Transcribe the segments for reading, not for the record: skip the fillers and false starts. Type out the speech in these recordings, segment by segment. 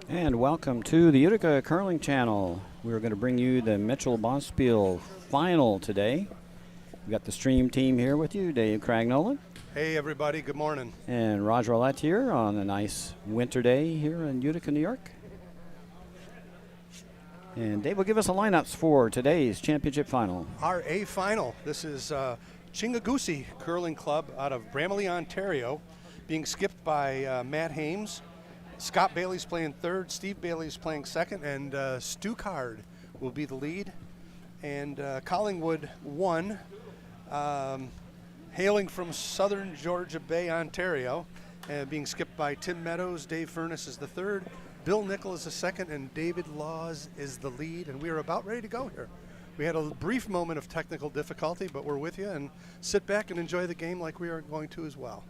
And welcome to the Utica Curling Channel. We're going to bring you the Mitchell Bonspiel final today. We've got the stream team here with you, Dave Cragnolan. Hey everybody, good morning. And Roger Roulette here on a nice winter day here in Utica, New York. And Dave will give us the lineups for today's championship final. Our A final. This is Chingagusi Curling Club out of Bramalea, Ontario, being skipped by Matt Hames. Scott Bailey's playing third, Steve Bailey's playing second, and Stu Card will be the lead. And Collingwood won, hailing from southern Georgia Bay, Ontario, being skipped by Tim Meadows. Dave Furness is the third, Bill Nickel is the second, and David Laws is the lead. And we are about ready to go here. We had a brief moment of technical difficulty, but we're with you, and sit back and enjoy the game like we are going to as well.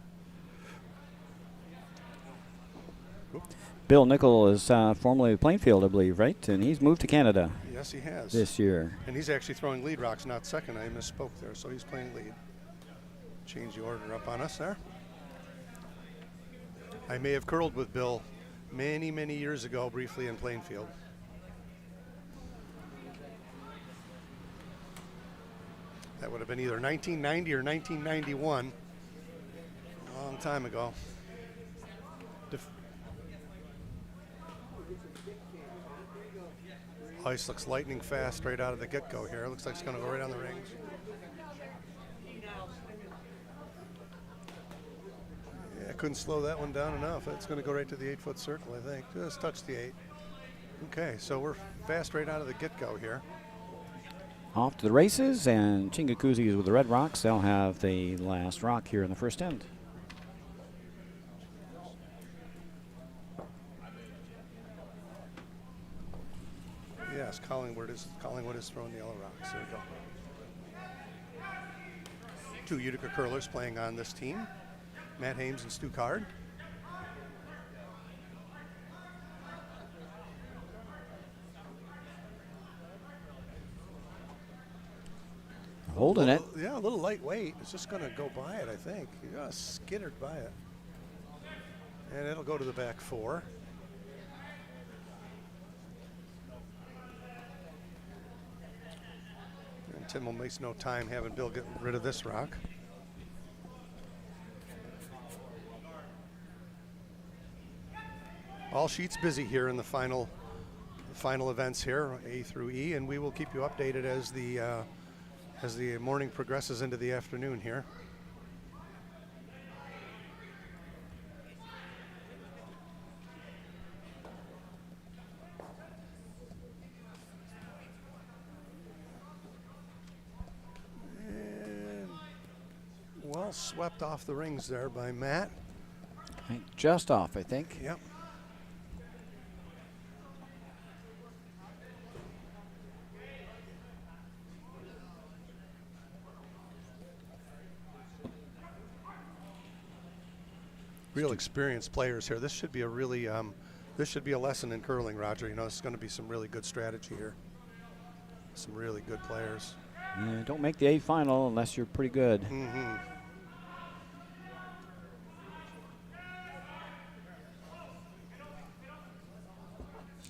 Bill Nickel is formerly of Plainfield, I believe, right? And he's moved to Canada. Yes, he has. This year. And he's actually throwing lead rocks, not second. I misspoke there, so he's playing lead. Change the order up on us there. I may have curled with Bill many, many years ago, briefly in Plainfield. That would have been either 1990 or 1991. A long time ago. Ice looks lightning fast right out of the get-go here. Looks like it's going to go right on the rings. Yeah, I couldn't slow that one down enough. It's going to go right to the 8-foot circle, I think. Just touch the 8. Okay, so we're fast right out of the get-go here. Off to the races, and Chingagusi with the Red Rocks. They'll have the last rock here in the first end. Yes, Collingwood is throwing the yellow rocks. There we go. Two Utica curlers playing on this team, Matt Hames and Stu Card. Holding it. Yeah, a little lightweight. It's just going to go by it, I think. You got skittered by it. And it'll go to the back 4. And Tim will waste no time having Bill get rid of this rock. All sheets busy here in the final events here, A through E, and we will keep you updated as the morning progresses into the afternoon here. And well swept off the rings there by Matt. Just off, I think. Yep. Real experienced players here. This should be a really, this should be a lesson in curling, Roger. You know, this is going to be some really good strategy here. Some really good players. Yeah, don't make the A final unless you're pretty good. Mm-hmm.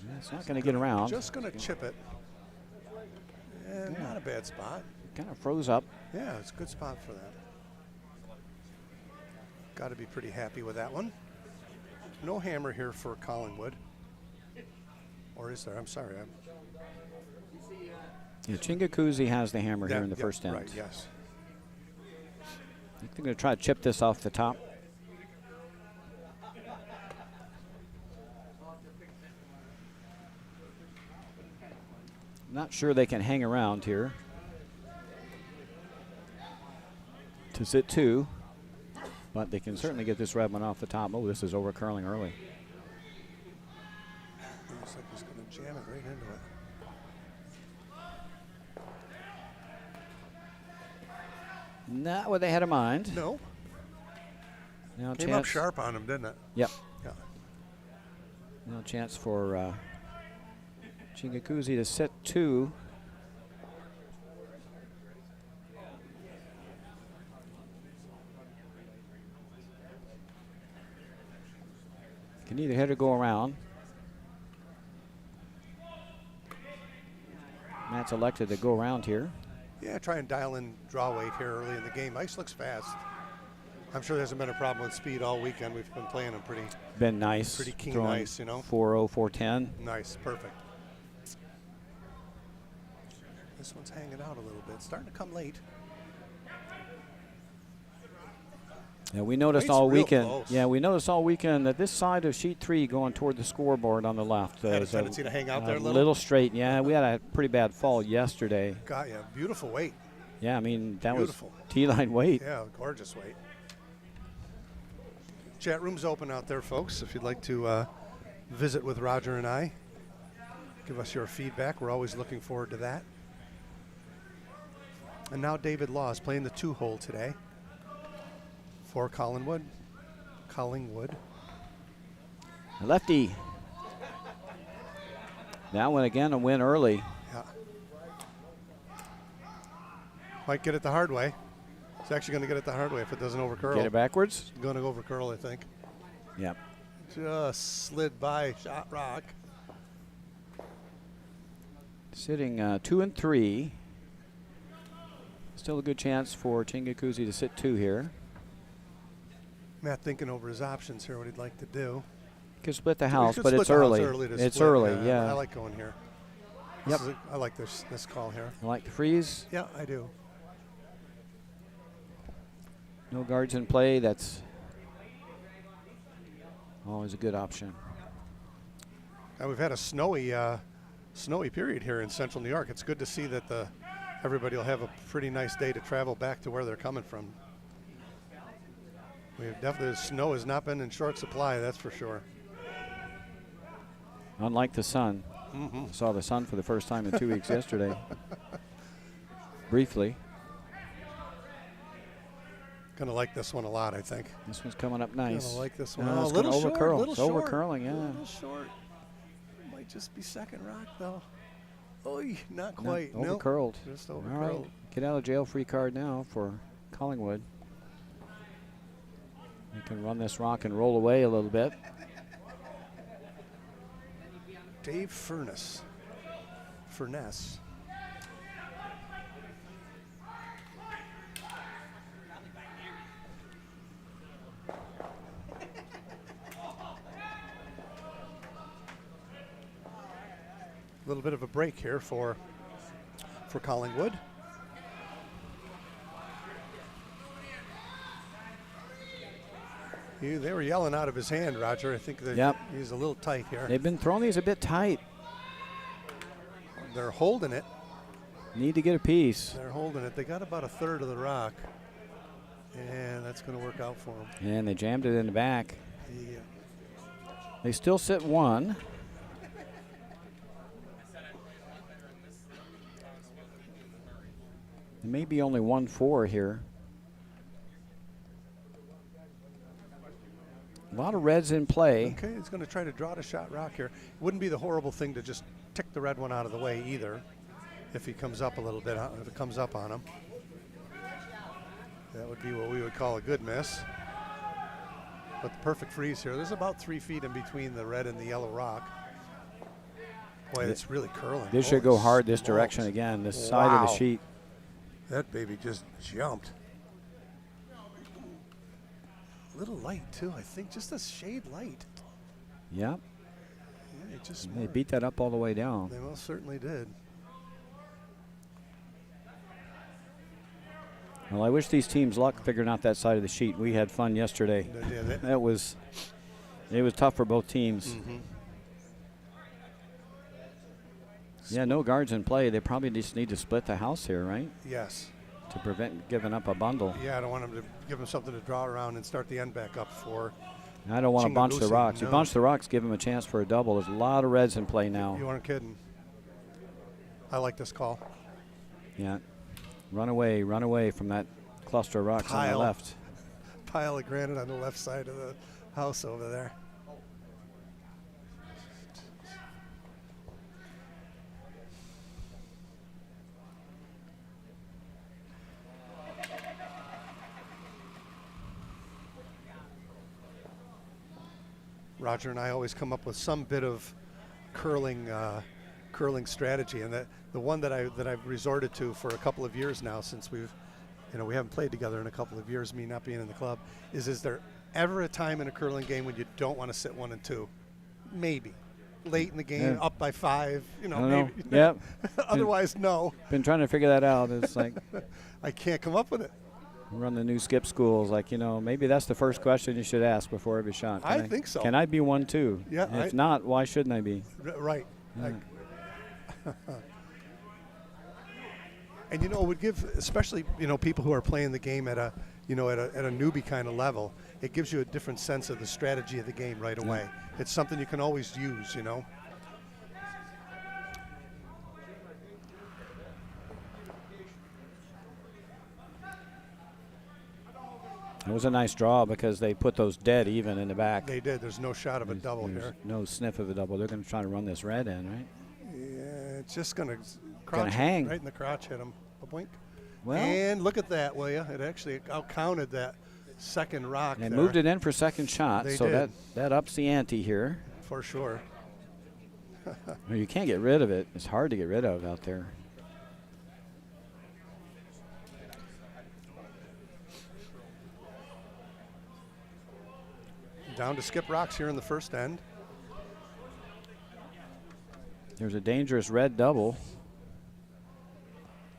Yeah, it's not going to get around. Just going to chip it. And Yeah. not a bad spot. Kind of froze up. Yeah, it's a good spot for that. Got to be pretty happy with that one. No hammer here for Collingwood. Or is there? I'm sorry. Yeah, Chingagusi has the hammer here in the Yep, first end. Right, yes. I think they're going to try to chip this off the top. Not sure they can hang around here to sit 2, but they can certainly get this red one off the top. Oh, this is over curling early. Looks like he's going to jam it right into it. Not what they had in mind. No. Now Came up sharp on him, didn't it? Yep. Yeah. Now chance for Chingagusi to set 2. Can either hit or go around. Matt's elected to go around here. Yeah, try and dial in draw weight here early in the game. Ice looks fast. I'm sure there hasn't been a problem with speed all weekend. We've been playing them Been nice. pretty keen Throwing ice, you know. 4.0, 4.10. Nice, perfect. This one's hanging out a little bit. Starting to come late. Yeah, we noticed Weight's all real weekend. close. Yeah, we noticed all weekend that this side of sheet 3 going toward the scoreboard on the left Had a is tendency to hang out there a a little. little straight. Yeah, we had a pretty bad fall yesterday. Got ya. Beautiful weight. Yeah, I mean, that Beautiful. was T-line weight. Yeah, gorgeous weight. Chat room's open out there, folks. If you'd like to visit with Roger and I, give us your feedback. We're always looking forward to that. And now David Law is playing the 2-hole today for Collingwood. A lefty. That one again, a win early. Yeah. Might get it the hard way. It's actually going to get it the hard way if it doesn't overcurl. Get it backwards. Going to overcurl, I think. Yep. Just slid by shot rock. Sitting 2 and 3. Still a good chance for Chingakuzi to sit 2 here. Matt thinking over his options here, what he'd like to do. Could split the We house, could but split it's the house early. to It's split, early, yeah. I like going here. Yep. I like this call here. I like the freeze. Yeah, I do. No guards in play. That's always a good option. And we've had a snowy period here in central New York. It's good to see that everybody will have a pretty nice day to travel back to where they're coming from. We've definitely, the snow has not been in short supply, that's for sure. Unlike the sun. Saw the sun for the first time in 2 weeks yesterday. Briefly. Gonna like this one a lot, I think. This one's coming up nice. Gonna like this one. No, a it's little gonna short, overcurl. little It's short. overcurling, yeah. A little short. Might just be second rock though. Oy, not quite. No, overcurled. Just All overcurled. right. Get out of jail free card now for Collingwood. You can run this rock and roll away a little bit. Dave Furness. A little bit of a break here for Collingwood. They were yelling out of his hand, Roger. I think he's a little tight here. They've been throwing these a bit tight. They're holding it. Need to get a piece. They're holding it. They got about a third of the rock, and that's going to work out for them. And they jammed it in the back. Yeah. They still sit 1. There may be only 1-4 here. A lot of reds in play. Okay, he's going to try to draw the shot rock here. Wouldn't be the horrible thing to just tick the red one out of the way either, if he comes up a little bit, if it comes up on him. That would be what we would call a good miss. But the perfect freeze here. There's about 3 feet in between the red and the yellow rock. Boy, it's really curling. This should go hard this smokes. direction again, this side of the sheet. That baby just jumped. A little light too, I think, just a shade light. Yep. Yeah, it just They beat that up all the way down. They most certainly did. Well, I wish these teams luck figuring out that side of the sheet. We had fun yesterday. They did it. It was tough for both teams. Yeah, no guards in play. They probably just need to split the house here, right? Yes. To prevent giving up a bundle. Yeah, I don't want them to give them something to draw around and start the end back up for. I don't want to bunch the Chingaguzi, rocks. no. You bunch the rocks, give them a chance for a double. There's a lot of reds in play now. You aren't kidding. I like this call. Yeah. Run away from that cluster of rocks on the left. Pile of granite on the left side of the house over there. Roger and I always come up with some bit of curling curling strategy, and the one that I've resorted to for a couple of years now, since we haven't played together in a couple of years, me not being in the club, is there ever a time in a curling game when you don't want to sit 1 and 2? Maybe. Late in the game, up by 5, maybe. Yep. Otherwise, no. Been trying to figure that out. It's like I can't come up with it. run the new skip schools. Like, maybe that's the first question you should ask before every shot. I think so. Can I be 1-2? Yeah. And if not, why shouldn't I be? Right. Yeah. And it would give, especially people who are playing the game at a newbie kind of level, it gives you a different sense of the strategy of the game right away. Yeah. It's something you can always use. It was a nice draw because they put those dead even in the back. They did. There's no shot of a double There's here. no sniff of a double. They're going to try to run this red in, right? Yeah, it's just going Gonna hang right in the crotch, hit him. A blink. Well, And look at that, will you? It actually outcounted that second rock. and there. moved it in for second shot. They so did. that ups the ante here. For sure. You can't get rid of it. It's hard to get rid of out there. Down to skip rocks here in the first end. There's a dangerous red double.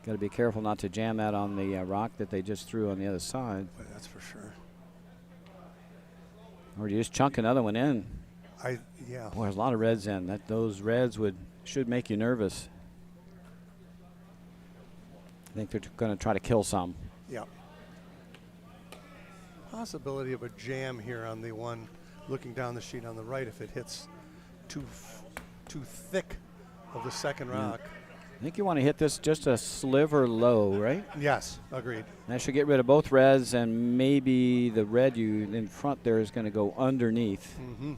Got to be careful not to jam that on the rock that they just threw on the other side. Boy, that's for sure. Or you just chunk another one in. Yeah. Boy, there's a lot of reds in. Those reds should make you nervous. I think they're going to try to kill some. Yeah. Possibility of a jam here on the one looking down the sheet on the right if it hits too thick of the second rock. I think you want to hit this just a sliver low, right? Yes, agreed. That should get rid of both reds, and maybe the red you in front there is going to go underneath. Mm-hmm.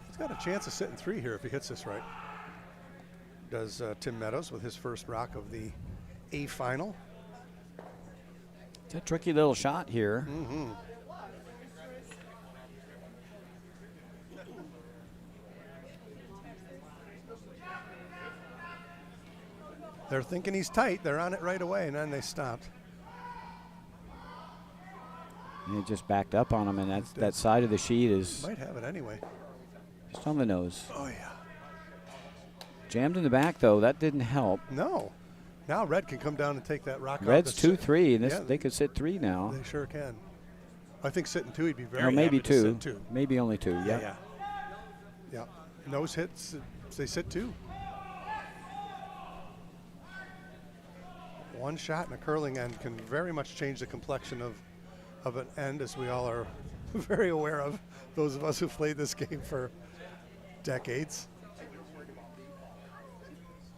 He's got a chance of sitting 3 here if he hits this right. Does Tim Meadows with his first rock of the A final. It's a tricky little shot here. Mm-hmm. They're thinking he's tight. They're on it right away, and then they stopped. And it just backed up on him, and that side of the sheet is Might have it anyway. just on the nose. Oh, yeah. Jammed in the back, though. That didn't help. No. Now Red can come down and take that rock Red's off the 2-3, and yeah, they could sit 3 now. They sure can. I think sitting 2, he'd be very Or maybe happy to sit 2. Maybe only 2, yeah. Yeah. Yeah. Nose hits, they sit 2. One shot in a curling end can very much change the complexion of an end, as we all are very aware of, those of us who played this game for decades.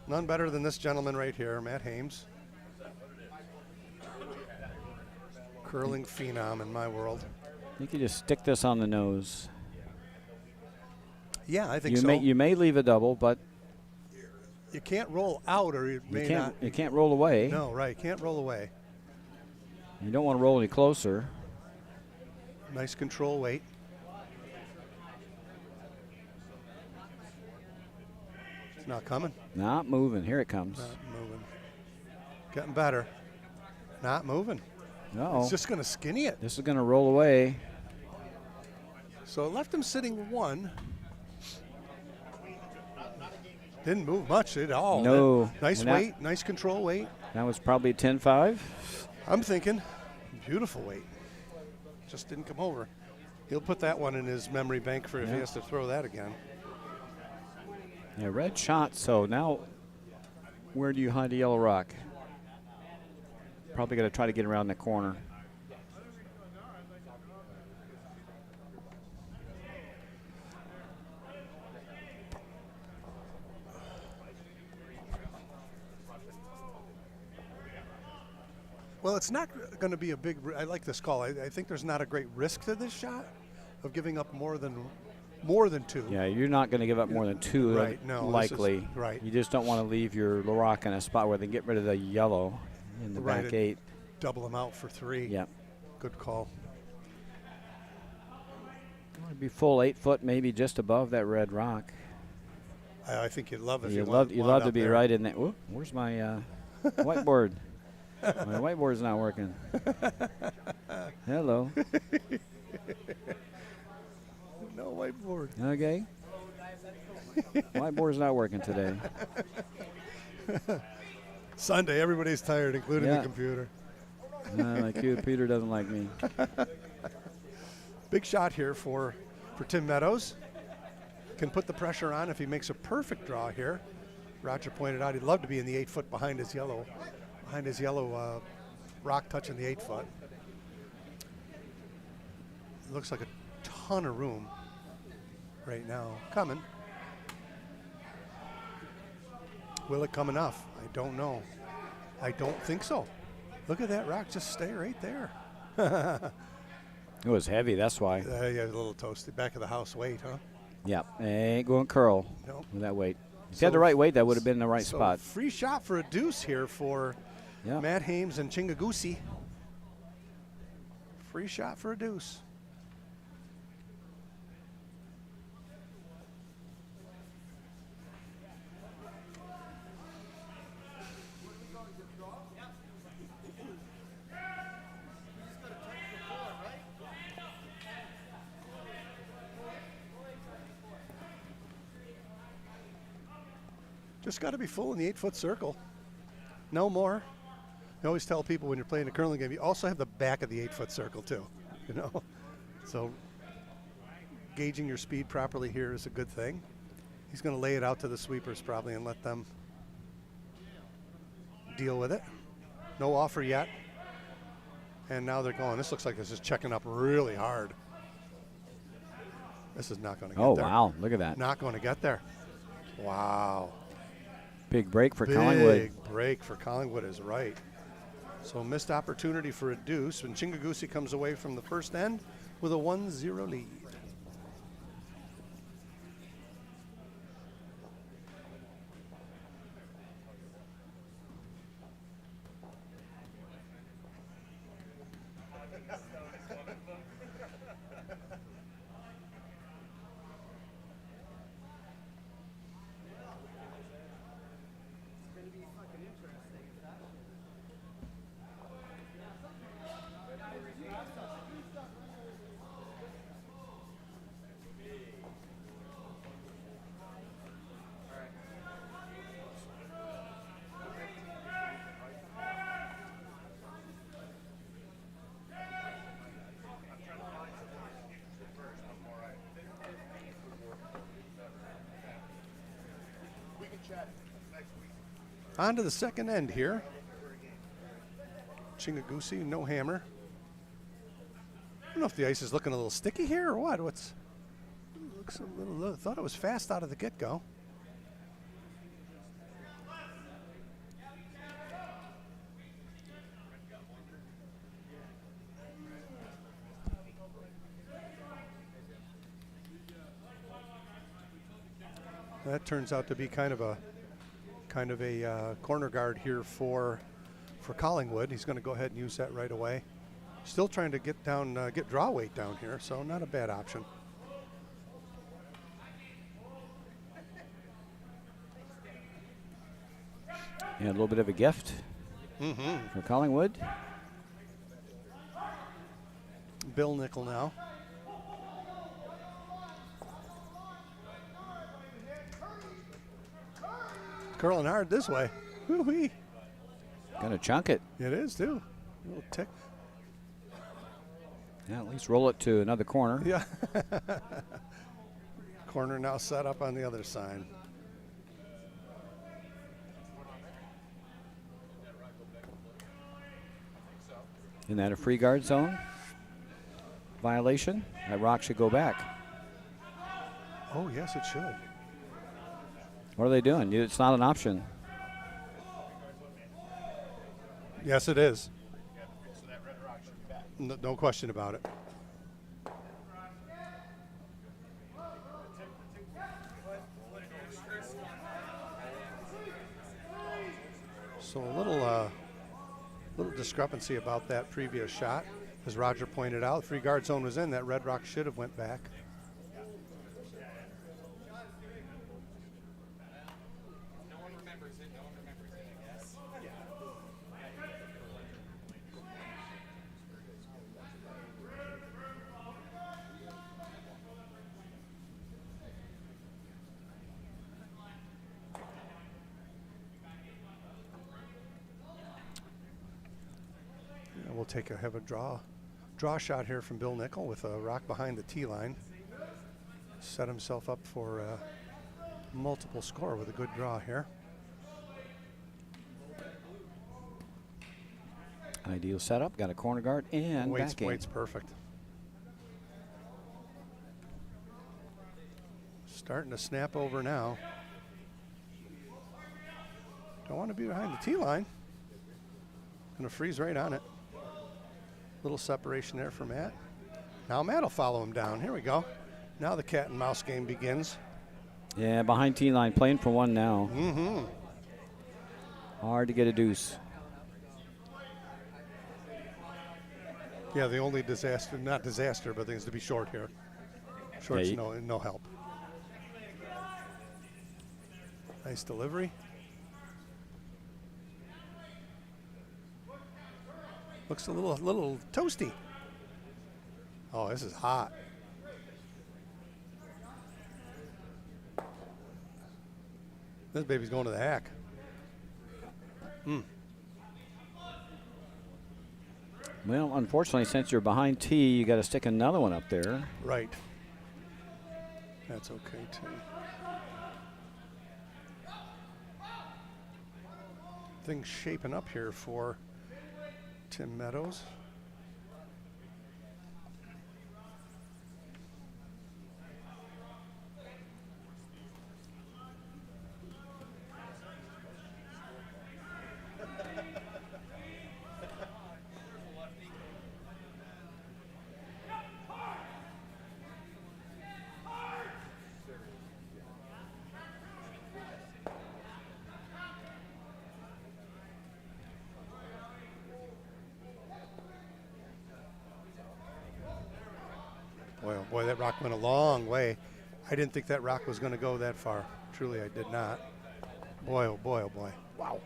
None better than this gentleman right here, Matt Hames. Curling phenom in my world. You could just stick this on the nose. Yeah, I think so. You may leave a double, but you can't roll out, or you may not. You can't roll away. No, right. Can't roll away. You don't want to roll any closer. Nice control weight. It's not coming. Not moving. Here it comes. Not moving. Getting better. Not moving. Uh-oh. It's just going to skinny it. This is going to roll away. So it left him sitting 1. Didn't move much at all. No. Nice And weight, nice control weight. That was probably 10-5. I'm thinking beautiful weight. Just didn't come over. He'll put that one in his memory bank for if he has to throw that again. Yeah, red shot. So now, where do you hide the yellow rock? Probably going to try to get around the corner. Well, it's not going to be a big. I like this call. I think there's not a great risk to this shot of giving up more than 2. Yeah, you're not going to give up more than 2. Right, no, likely. Right. You just don't want to leave your rock in a spot where they get rid of the yellow in the back 8. Double them out for 3. Yeah. Good call. It'd be full 8 foot, maybe just above that red rock. I think you'd love if You want love to up be there. right in there. Whoop, where's my whiteboard? My whiteboard's not working. Hello. No whiteboard. Okay. Whiteboard's not working today. Sunday, everybody's tired, including Yeah. the computer. My computer doesn't like me. Big shot here for Tim Meadows. Can put the pressure on if he makes a perfect draw here. Roger pointed out he'd love to be in the 8 foot behind his yellow rock touching the 8 foot. It looks like a ton of room right now. Coming. Will it come enough? I don't know. I don't think so. Look at that rock just stay right there. It was heavy, that's why. Yeah, a little toasty. Back of the house weight, huh? Yep. Ain't going curl Nope. with that weight. If you had the right weight, that would have been in the right So spot. free shot for a deuce here for Yep. Matt Hames and Chingagusi. Free shot for a deuce. Just got to be full in the 8 foot circle. No more. I always tell people when you're playing a curling game, you also have the back of the 8 foot circle too. You know, so gauging your speed properly here is a good thing. He's going to lay it out to the sweepers probably and let them deal with it. No offer yet. And now they're going. This looks like this is checking up really hard. This is not going to get there. Oh, wow. Look at that. Not going to get there. Wow. Big break for Collingwood. Big break for Collingwood is right. So missed opportunity for a deuce when Chingagusi comes away from the first end with a 1-0 lead. On to the second end here. Chingagusi, no hammer. I don't know if the ice is looking a little sticky here or what. Looks a little. Thought it was fast out of the get-go. That turns out to be kind of a corner guard here for Collingwood. He's going to go ahead and use that right away. Still trying to get draw weight down here, so not a bad option. Yeah, a little bit of a gift for Collingwood. Bill Nickel now. Curling hard this way. Woo-wee. Gonna chunk it. It is too. A little tick. Yeah, at least roll it to another corner. Yeah. Corner now set up on the other side. Isn't that a free guard zone violation? That rock should go back. Oh, yes, it should. What are they doing? It's not an option. Yes, it is. No question about it. So a little discrepancy about that previous shot. As Roger pointed out, free guard zone was in. That red rock should have went back. have a draw shot here from Bill Nickel with a rock behind the tee line. Set himself up for a multiple score with a good draw here. Ideal setup. Got a corner guard and backing. Wait's perfect. Starting to snap over now. Don't want to be behind the tee line. Going to freeze right on it. Little separation there for Matt. Now Matt will follow him down. Here we go. Now the cat and mouse game begins. Yeah, behind tee line, playing for one now. Mm-hmm. Hard to get a deuce. Yeah, the only disaster, not disaster, but things to be short here. Short's no help. Nice delivery. Looks a little toasty. Oh, this is hot. This baby's going to the hack. Well, unfortunately, since you're behind tee, you got to stick another one up there. Right. That's okay, too. Things shaping up here for Tim Meadows. Boy, that rock went a long way. I didn't think that rock was going to go that far. Truly, I did not. Boy, oh boy, oh boy. Wow.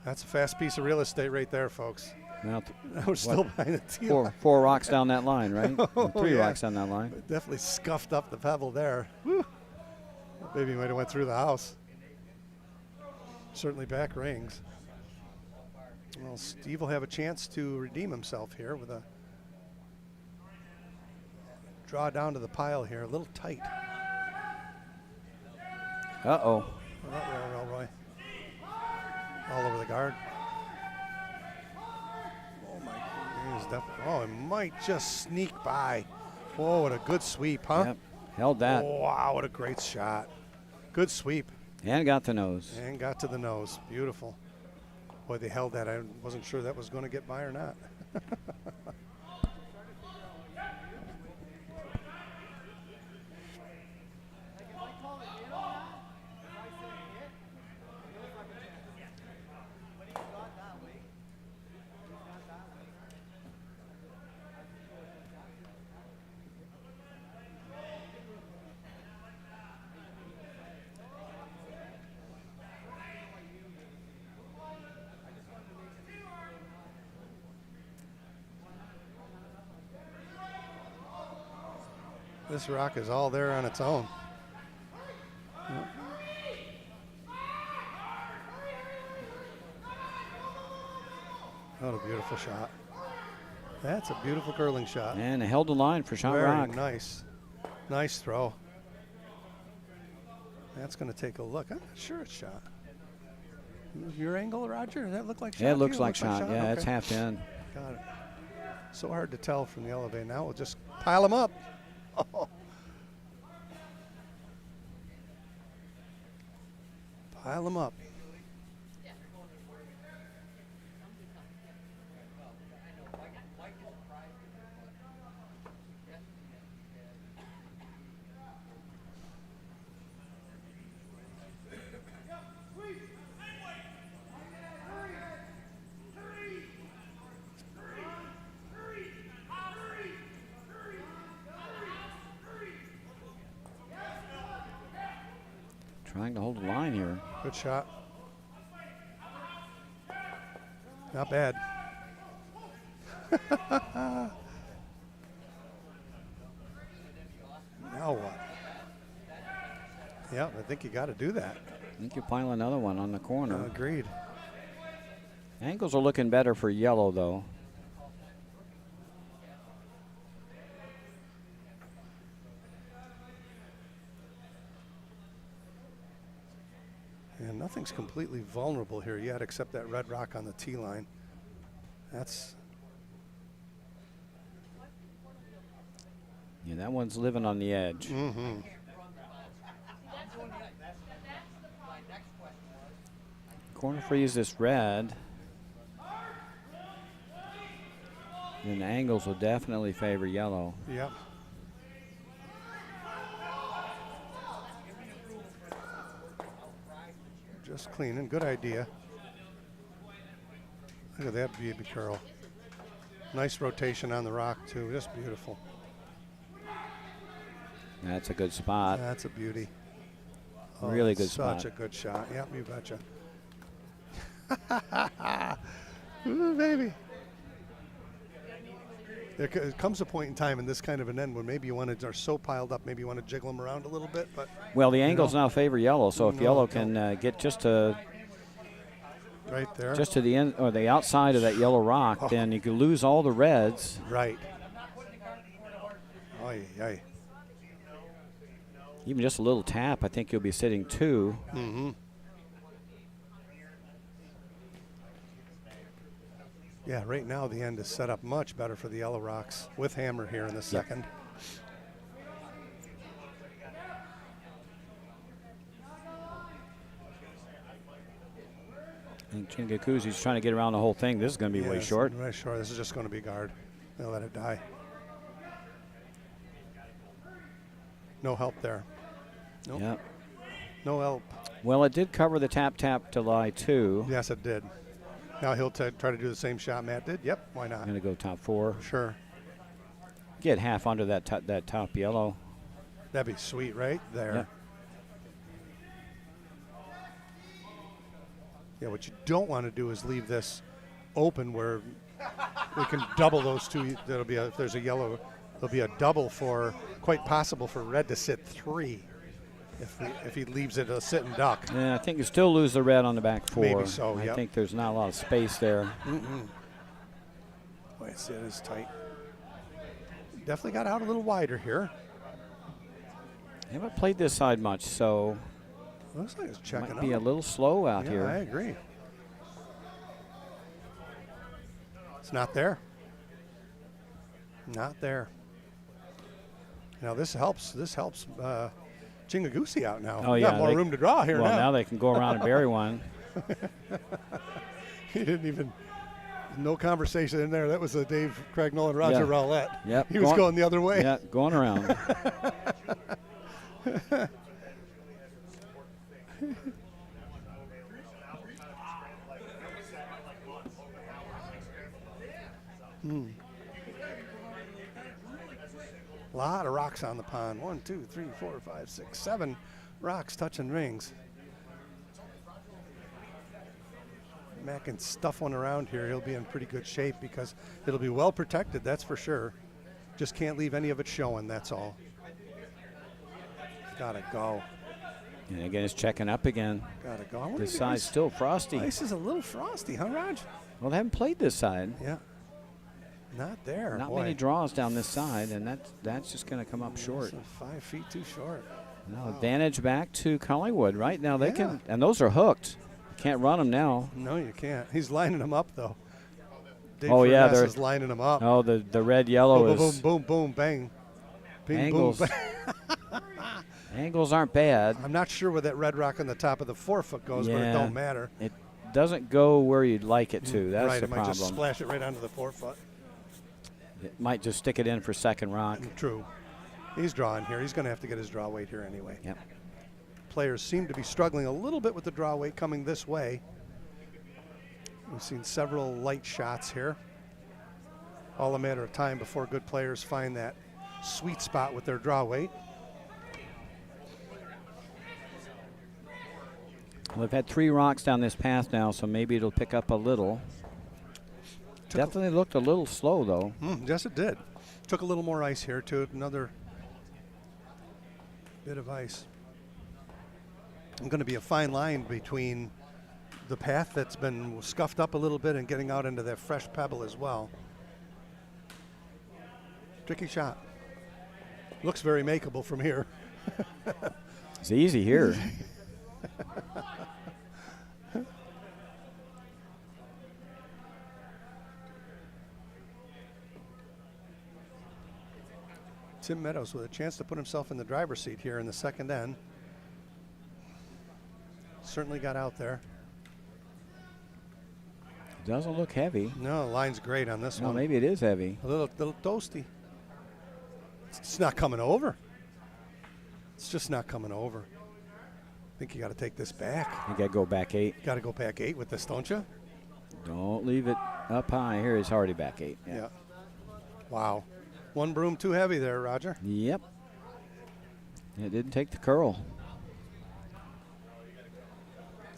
That's a fast piece of real estate right there, folks. Well, I was still behind the tee. Four rocks down that line, right? Three yeah. rocks down that line. Definitely scuffed up the pebble there. Woo. That baby might have went through the house. Certainly back rings. Well, Steve will have a chance to redeem himself here with a draw down to the pile here. A little tight. Uh-oh. Roy. All over the guard. Oh, my goodness. Oh, it might just sneak by. Whoa, what a good sweep, huh? Yep. Held that. Oh, wow, what a great shot. Good sweep. And got the nose. And got to the nose. Beautiful. Boy, they held that. I wasn't sure that was going to get by or not. This rock is all there on its own. What a beautiful shot. That's a beautiful curling shot. And it held the line for shot Very rock. nice. Nice throw. That's going to take a look. I'm not sure it's shot. Your angle, Roger? Does that look like shot? Yeah, it looks like shot. Yeah, okay. it's half in. Got it. So hard to tell from the elevator. Now we'll just pile them up. Oh. Pile them up. Trying to hold the line here. Good shot. Not bad. Now what? Yeah, I think you got to do that. I think you pile another one on the corner. Agreed. Angles are looking better for yellow, though. And nothing's completely vulnerable here yet except that red rock on the tee line. That's... Yeah, that one's living on the edge. Mm-hmm. Corner freeze this red. And the angles will definitely favor yellow. Yep. Just cleaning. Good idea. Look at that baby curl. Nice rotation on the rock, too. Just beautiful. That's a good spot. That's a beauty. Really good spot. Such a good shot. Yep, you betcha. Ooh, baby. There comes a point in time in this kind of an end when maybe you want to, are so piled up, maybe you want to jiggle them around a little bit. But well, the angles now favor yellow, so if yellow can get just to right there, just to the end or the outside of that yellow rock, then you could lose all the reds. Right. Oy, oy. Even just a little tap, I think you'll be sitting 2. Mm-hmm. Yeah, right now the end is set up much better for the yellow rocks with hammer here in the second. And Chingakuzi's trying to get around the whole thing. This is going to be way short. Way short. This is just going to be guard. They'll let it die. No help there. Nope. Yep. No help. Well, it did cover the tap to lie 2. Yes, it did. Now he'll try to do the same shot Matt did. Yep, why not? I'm going to go top 4. Sure. Get half under that top yellow. That'd be sweet right there. Yep. Yeah, what you don't want to do is leave this open where we can double those two. There'll be if there's a yellow, there'll be a double for, quite possible for red to sit 3 if he leaves it a sitting duck. Yeah, I think you still lose the red on the back 4. Maybe so, I yep. think there's not a lot of space there. Boy, it is tight. Definitely got out a little wider here. They haven't played this side much, so looks like it's checking might be a little slow out here. I agree. It's not there. Not there. Now this helps. This helps Chingaguzi out now. Oh, yeah. Got more room to draw here well, now. now they can go around and bury one. He didn't even, no conversation in there. That was a Dave Cragnell and Roger Rowlett. Yep. He was going the other way. Yeah, going around. A lot of rocks on the pond. 1, 2, 3, 4, 5, 6, 7 rocks touching rings. Matt can stuff one around here. He'll be in pretty good shape because it'll be well protected, that's for sure. Just can't leave any of it showing, that's all. Gotta go. And again, it's checking up again. Gotta go. This side's still frosty. Ice is a little frosty, huh, Raj? Well, they haven't played this side. Yeah. Not there. Not boy. many draws down this side, and that's just going to come up short. 5 feet too short. Now advantage back to Collingwood. Right now they can, and those are hooked. Can't run them now. No, you can't. He's lining them up though. Dave they're is lining them up. Oh, the red yellow boom, is. Boom, boom, boom, bang. Bing, Angles. boom, bang. Angles aren't bad. I'm not sure where that red rock on the top of the 4-foot goes, but it don't matter. It doesn't go where you'd like it to. That's right, the it might problem. just splash it right onto the 4-foot. It might just stick it in for second rock. True. He's drawing here. He's going to have to get his draw weight here anyway. Yep. Players seem to be struggling a little bit with the draw weight coming this way. We've seen several light shots here. All a matter of time before good players find that sweet spot with their draw weight. Well, we've had 3 rocks down this path now, so maybe it'll pick up a little. Definitely looked a little slow, though. Yes, it did. Took a little more ice here, too. Another bit of ice. It's going to be a fine line between the path that's been scuffed up a little bit and getting out into that fresh pebble as well. Tricky shot. Looks very makeable from here. It's easy here. Tim Meadows with a chance to put himself in the driver's seat here in the second end. Certainly got out there. Doesn't look heavy. No, the line's great on this one. Maybe it is heavy. A little toasty. It's not coming over. It's just not coming over. I think you got to take this back. You got to go back 8. Got to go back 8 with this, don't you? Don't leave it up high. Here is already back 8. Yeah. Wow. One broom too heavy there, Roger. Yep. It didn't take the curl.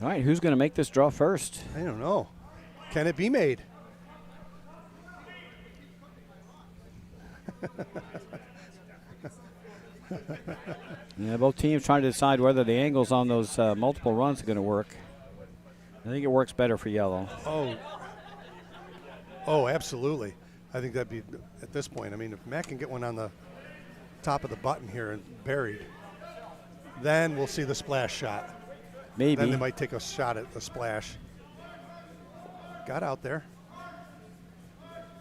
All right, who's going to make this draw first? I don't know. Can it be made? Yeah, both teams trying to decide whether the angles on those multiple runs are going to work. I think it works better for yellow. Oh, absolutely. I think that'd be, at this point, I mean, if Matt can get one on the top of the button here and buried, then we'll see the splash shot. Maybe. Then they might take a shot at the splash. Got out there.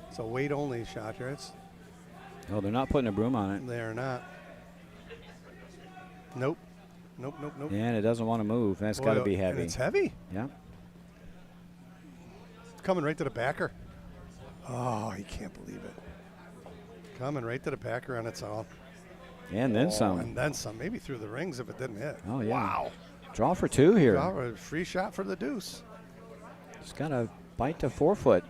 It's a weight-only shot here. Oh, they're not putting a broom on it. They're not. Nope. Nope. And it doesn't want to move. That's got to be heavy. And it's heavy. Yeah. Coming right to the backer. Oh, you can't believe it. Coming right to the backer on its own. And then some. And then some. Maybe through the rings if it didn't hit. Oh, yeah. Wow. Draw for 2 here. Draw a free shot for the deuce. It's got a bite to 4-foot.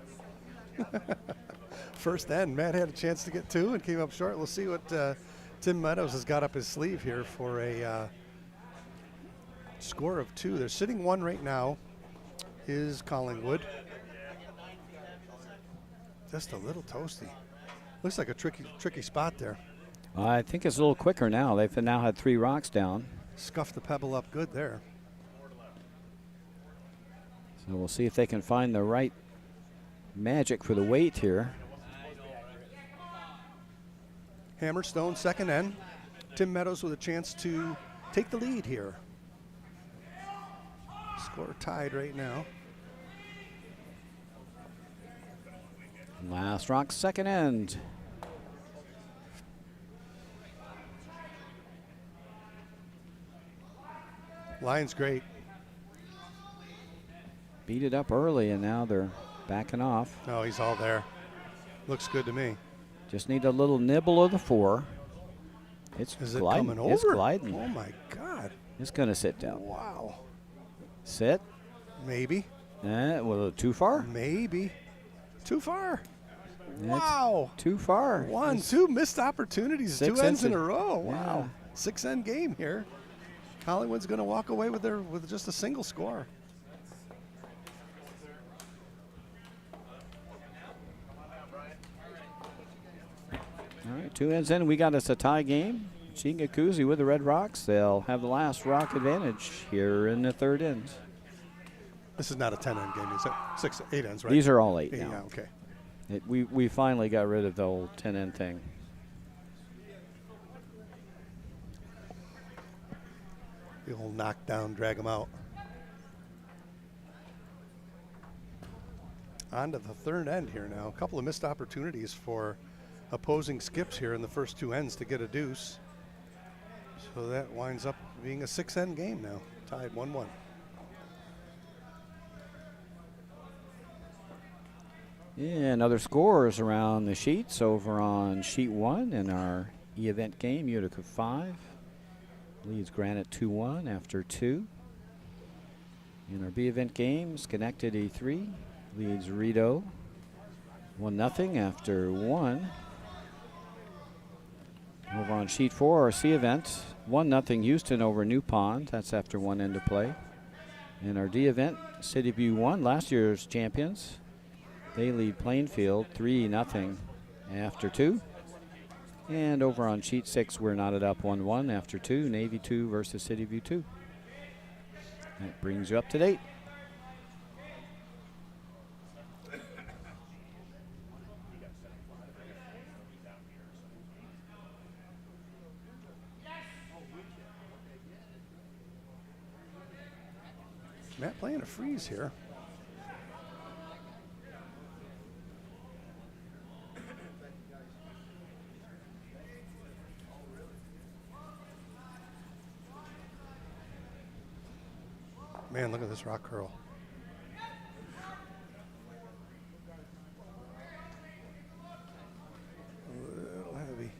First end, Matt had a chance to get 2 and came up short. We'll see what Tim Meadows has got up his sleeve here for a score of 2. They're sitting 1 right now is Collingwood. Just a little toasty. Looks like a tricky spot there. I think it's a little quicker now. They've now had 3 rocks down. Scuffed the pebble up good there. So we'll see if they can find the right magic for the weight here. Hammerstone, second end. Tim Meadows with a chance to take the lead here. Score tied right now. Last rock, second end. Line's great. Beat it up early, and now they're backing off. Oh, he's all there. Looks good to me. Just need a little nibble of the 4. It's Is it gliding. coming over? It's gliding. Oh, my God. It's going to sit down. Wow. Sit. Maybe. Well, too far? Maybe. Too far. It's Wow. too far. 1, 2 missed opportunities. 6 2 ends in ends a row. Wow. Yeah. 6-end game here. Collingwood's going to walk away with just a single score. All right, 2 ends in. We got us a tie game. Chingakuzi with the Red Rocks. They'll have the last rock advantage here in the third end. This is not a 10-end game. It's 8 ends, right? These are all 8 8, now. yeah, okay. We finally got rid of the old 10-end thing. The old knockdown, drag them out. On to the third end here now. A couple of missed opportunities for opposing skips here in the first 2 ends to get a deuce. So that winds up being a 6-end game now, tied 1-1. And other scores around the sheets over on sheet 1 in our E-event game. Utica 5 leads Granite 2-1 after 2. In our B-event game, Schenectady 3 leads Rideau 1-0 after 1. Over on sheet 4, our C event, 1-0 Houston over New Pond. That's after 1 end of play. In our D event, City View 1, last year's champions. They lead Plainfield 3-0 after 2. And over on sheet 6, we're knotted up 1-1 after 2. Navy 2 versus City View 2. That brings you up to date. Matt playing a freeze here. Man, look at this rock curl. A little heavy.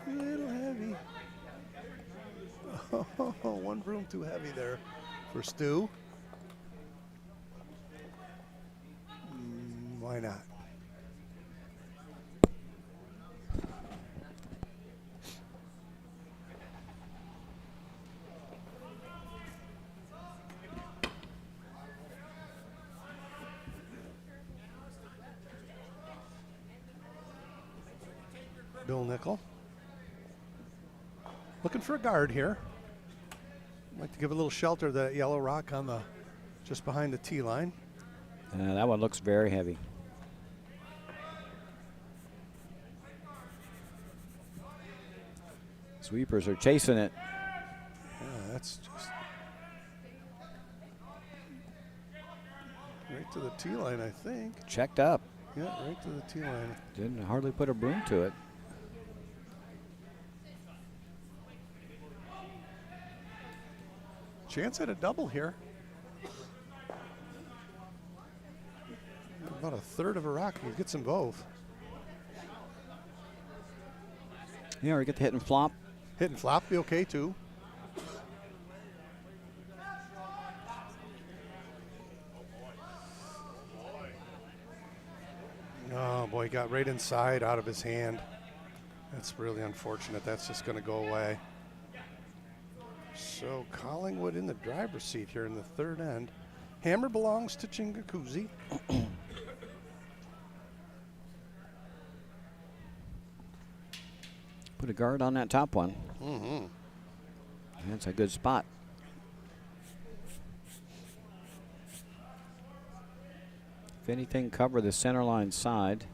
A little heavy. Oh, one broom too heavy there for Stu. Why not? Bill Nickel. Looking for a guard here. Like to give a little shelter to that yellow rock on the just behind the tee line. That one looks very heavy. Sweepers are chasing it. Yeah, that's just right to the tee line, I think. Checked up. Yeah, right to the tee line. Didn't hardly put a broom to it. Chance at a double here. About a third of a rock. He gets them both. Yeah, or get the hit and flop. Hit and flop be okay too. Oh boy, he got right inside out of his hand. That's really unfortunate. That's just going to go away. So Collingwood in the driver's seat here in the third end. Hammer belongs to Chingakuzi. Put a guard on that top one. Mm-hmm. That's a good spot. If anything, cover the center line side.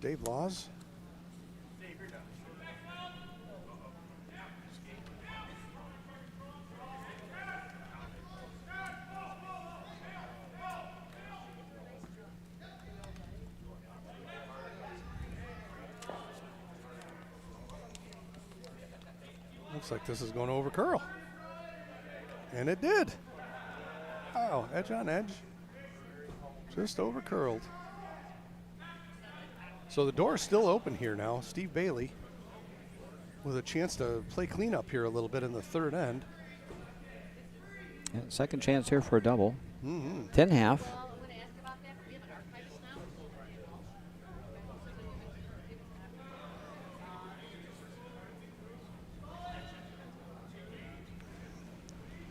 Dave Laws. Looks like this is going to over curl. And it did. Wow, edge on edge. Just over curled. So the door is still open here now. Steve Bailey with a chance to play cleanup here a little bit in the third end. Yeah, second chance here for a double. Mm-hmm. 10.5.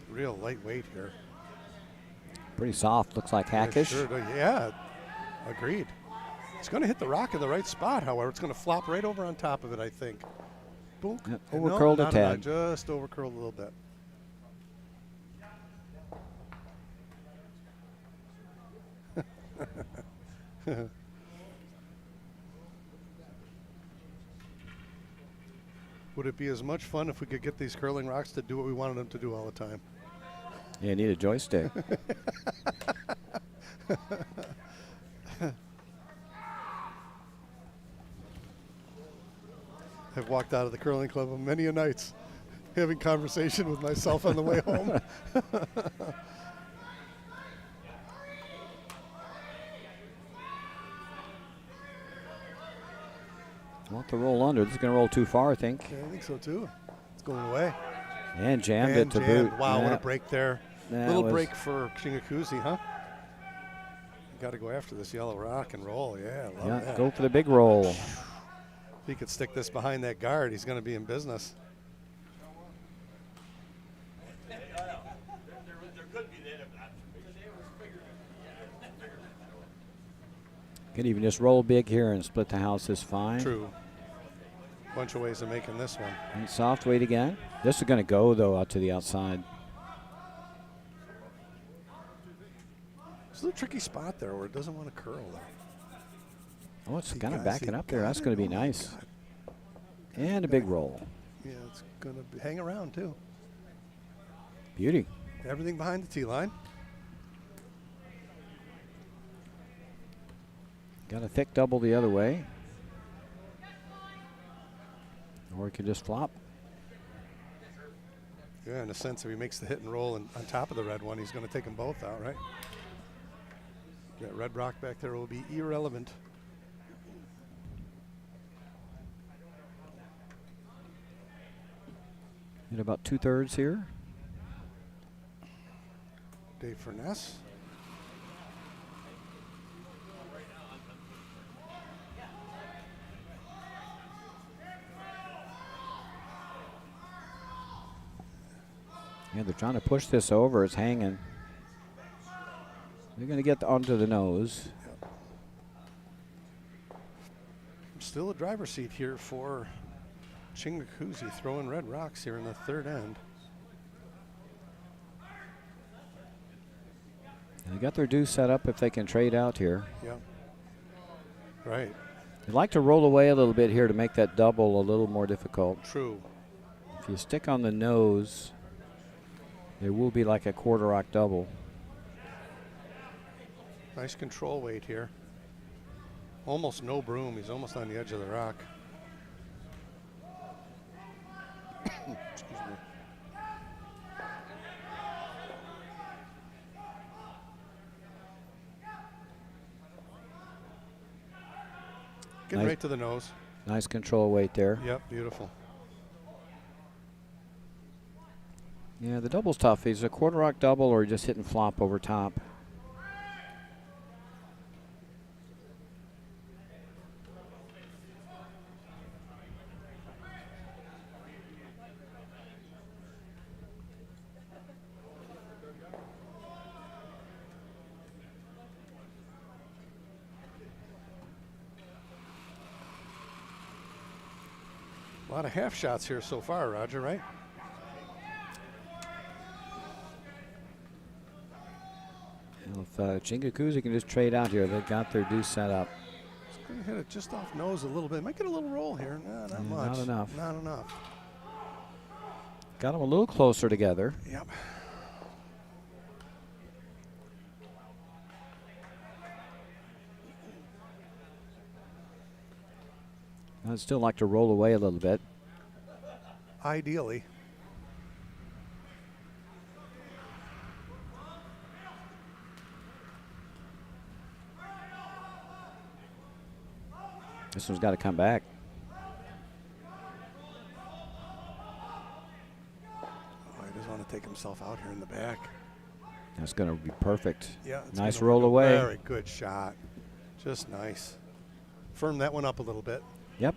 Real lightweight here. Pretty soft. Looks like hackish. Sure, yeah, agreed. It's going to hit the rock in the right spot, however. It's going to flop right over on top of it, I think. Boom. Yeah, over curled a tad. Just over curled a little bit. Would it be as much fun if we could get these curling rocks to do what we wanted them to do all the time? Yeah, you need a joystick. I've walked out of the curling club many a nights having conversation with myself on the way home. Want to roll under. This is going to roll too far, I think. Yeah, I think so too. It's going away. And jammed it to boot. Wow, Yeah. what a break there. Little break for Chingakuzi, huh? Got to go after this yellow rock and roll. Yeah, love that. Go for the big roll. If he could stick this behind that guard, he's going to be in business. Could even just roll big here and split the house is fine. True. Bunch of ways of making this one. And soft weight again. This is going to go, though, out to the outside. It's a little tricky spot there where it doesn't want to curl there. Oh, it's kind of backing up there. That's going to be nice. And a big roll. Yeah, it's going to hang around, too. Beauty. Everything behind the tee line. Got a thick double the other way. Or he could just flop. Yeah, in a sense, if he makes the hit and roll and on top of the red one, he's going to take them both out, right? That red rock back there will be irrelevant. In about 2/3 here. Dave Furness. Yeah, they're trying to push this over. It's hanging. They're going to get onto the nose. Yep. Still a driver's seat here for Chingakuzi, throwing red rocks here in the third end. And they got their deuce set up if they can trade out here. Yep. Right. They like to roll away a little bit here to make that double a little more difficult. True. If you stick on the nose, there will be like a quarter rock double. Nice control weight here. Almost no broom. He's almost on the edge of the rock. Excuse me. Getting right to the nose. Nice control weight there. Yep, beautiful. Yeah, the double's tough. He's a quarter rock double or just hitting flop over top. A lot of half shots here so far, Roger, right? Well, if Chingakuzi can just trade out here, they've got their deuce set up. He's going to hit it just off nose a little bit. Might get a little roll here. No, not much. Not enough. Not enough. Got them a little closer together. Yep. I'd still like to roll away a little bit. Ideally. This one's got to come back. Oh, he doesn't want to take himself out here in the back. That's going to be perfect. Yeah. Nice roll away. Very good shot. Just nice. Firm that one up a little bit. Yep.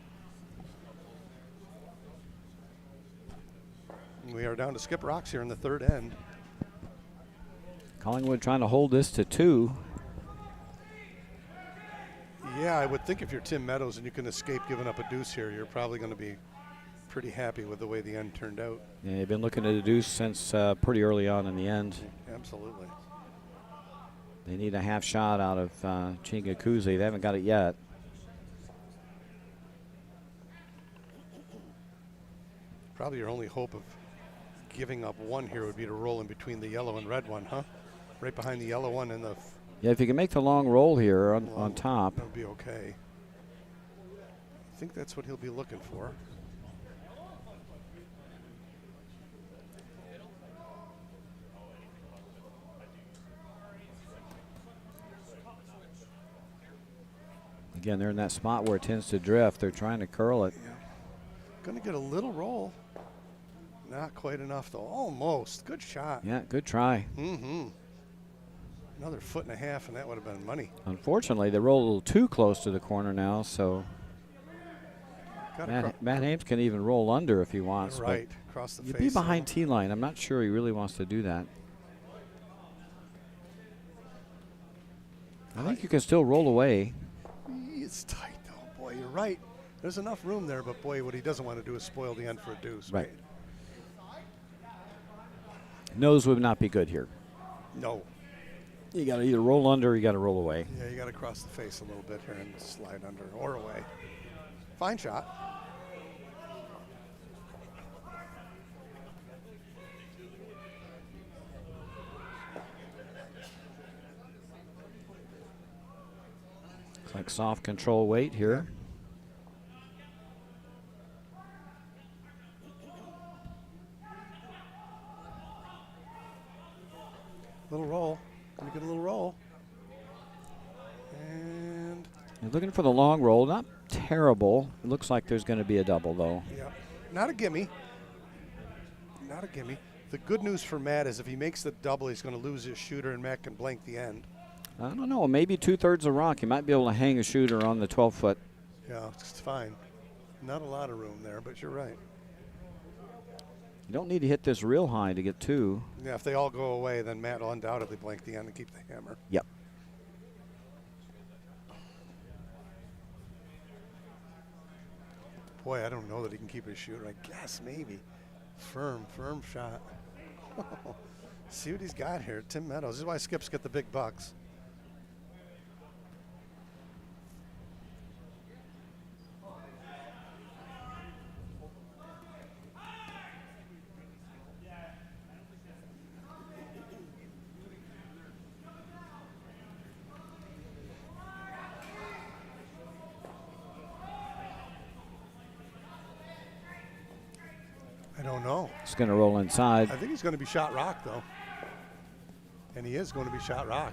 We are down to skip rocks here in the third end. Collingwood trying to hold this to 2. Yeah, I would think if you're Tim Meadows and you can escape giving up a deuce here, you're probably going to be pretty happy with the way the end turned out. Yeah, they've been looking at a deuce since pretty early on in the end. Absolutely. They need a half shot out of Chingakuzi. They haven't got it yet. Probably your only hope of giving up one here would be to roll in between the yellow and red one, huh? Right behind the yellow one and the... Yeah, if you can make the long roll here on top. That'll be okay. I think that's what he'll be looking for. Again, they're in that spot where it tends to drift. They're trying to curl it. Yeah. Going to get a little roll. Not quite enough, though. Almost. Good shot. Yeah, good try. Mm-hmm. Another 1.5 foot, and that would have been money. Unfortunately, they roll a little too close to the corner now, so Matt Ames can even roll under if he wants. Right, across the face. You'd be behind tee line. I'm not sure he really wants to do that. I think you can still roll away. It's tight, though. Boy, you're right. There's enough room there, but boy, what he doesn't want to do is spoil the end for a deuce. Right. Nose would not be good here. No. You got to either roll under or you got to roll away. Yeah, you got to cross the face a little bit here and slide under or away. Fine shot. Like soft control weight here. Little roll. Gonna get a little roll. And you're looking for the long roll. Not terrible. It looks like there's going to be a double, though. yeah, not a gimme. Not a gimme. The good news for Matt is if he makes the double, he's going to lose his shooter, and Matt can blank the end. I don't know. Maybe 2/3 of rock. He might be able to hang a shooter on the 12-foot. Yeah, it's fine. Not a lot of room there, but you're right. You don't need to hit this real high to get 2. Yeah, if they all go away, then Matt will undoubtedly blank the end and keep the hammer. Yep. Boy, I don't know that he can keep his shooter. I guess maybe. Firm shot. See what he's got here. Tim Meadows. This is why Skips get the big bucks. I don't know. It's going to roll inside. I think he's going to be shot rock, though. And he is going to be shot rock.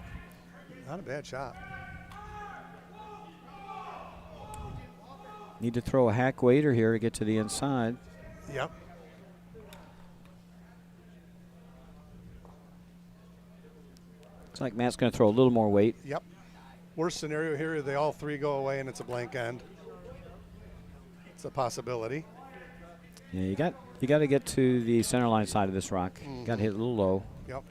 Not a bad shot. Need to throw a hack waiter here to get to the inside. Yep. Looks like Matt's going to throw a little more weight. Yep. Worst scenario here, they all three go away and it's a blank end. It's a possibility. Yeah, you got to get to the center line side of this rock. Got to hit a little low. Yep.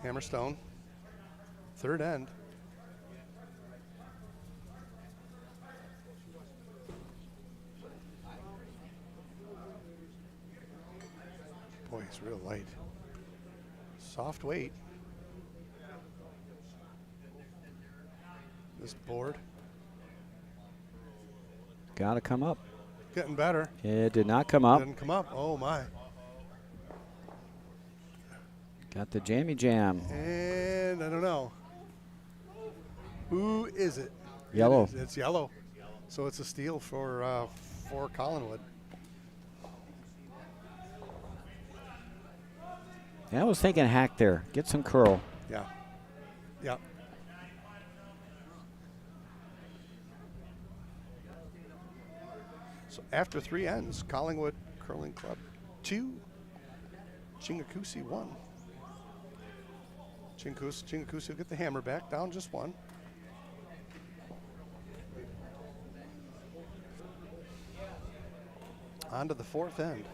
Hammerstone. Third end. Boy, it's real light. Soft weight. This board. Got to come up. Getting better. It did not come up. Didn't come up. Oh, my. Got the jammy jam. And I don't know. Who is it? Yellow. It's yellow. So it's a steal for Collinwood. Yeah, I was thinking hack there. Get some curl. Yeah. Yeah. So after 3 ends, Collingwood Curling Club 2, Chingakusi 1. Chingakusi will get the hammer back, down just 1. On to the 4th end.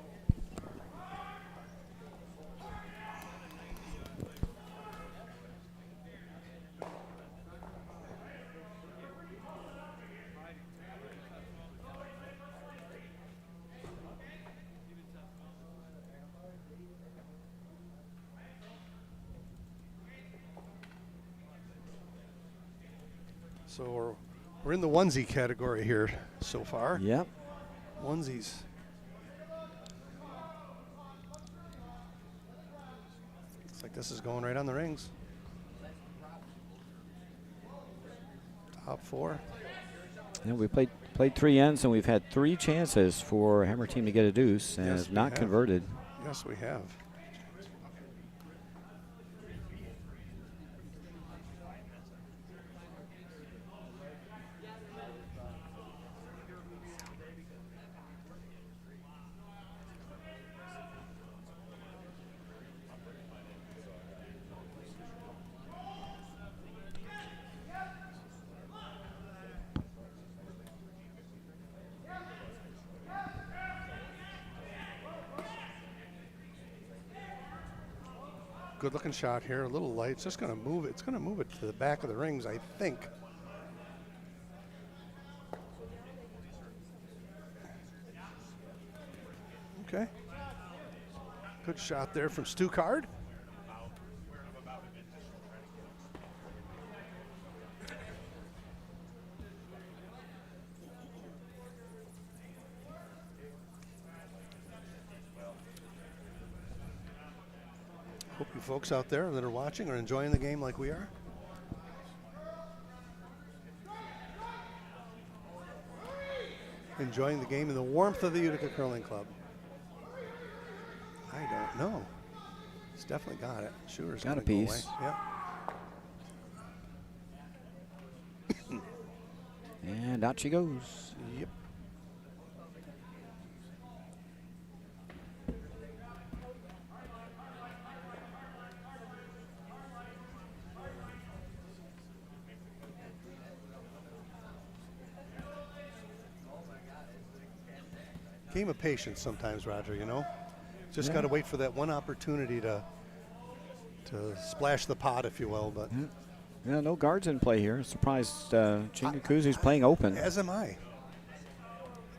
So we're in the onesie category here so far. Yep. Onesies. Looks like this is going right on the rings. Top 4. Yeah, we played 3 ends, and we've had 3 chances for Hammer Team to get a deuce, and Yes, have we not have. converted. Yes, we have. Good looking shot here, a little light. It's just going to move it. It's going to move it to the back of the rings, I think. Okay. Good shot there from Stu Card. Hope you folks out there that are watching are enjoying the game like we are. Enjoying the game in the warmth of the Utica Curling Club. I don't know. He's definitely got it. Shooter's got a gonna piece. Go away. Yep. And out she goes. Yep. Game of patience sometimes, Roger, you know? Just got to wait for that one opportunity to splash the pot, if you will. But yeah, no guards in play here. Surprised Chingakuzi's playing open. As am I.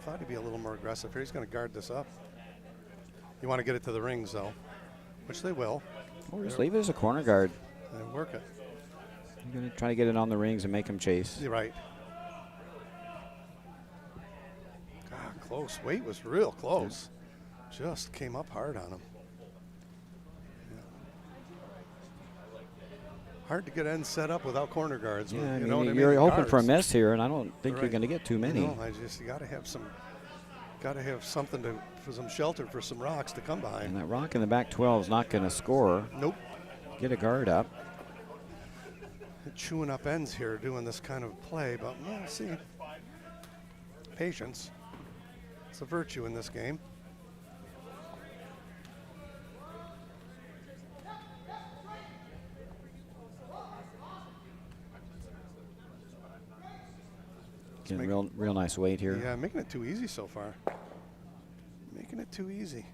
Thought he'd be a little more aggressive here. He's going to guard this up. You want to get it to the rings, though, which they will. Or just leave it as a corner guard. And work it. You're going to try to get it on the rings and make him chase. You're right. God, close. Weight was real close. Yeah. Just came up hard on him. Yeah. Hard to get ends set up without corner guards. Yeah, you know what I mean? You're hoping Guards. for a miss here, and I don't think Right. you're going to get too many. No, you got to have something for some shelter for some rocks to come behind. And that rock in the back 12 is not going to score. Nope. Get a guard up. Chewing up ends here doing this kind of play, but we'll see. Patience. It's a virtue in this game. Getting real nice weight here. Yeah, making it too easy so far. Making it too easy.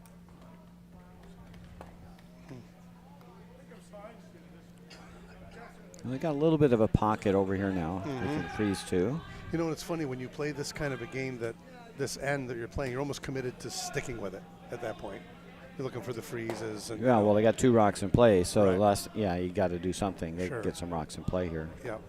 And they got a little bit of a pocket over here now. They can freeze too. You know, it's funny when you play this kind of a game that this end that you're playing, you're almost committed to sticking with it at that point. You're looking for the freezes. And, Yeah, well, they got 2 rocks in play, so Right. you got to do something. They Sure. get some rocks in play here. Yep.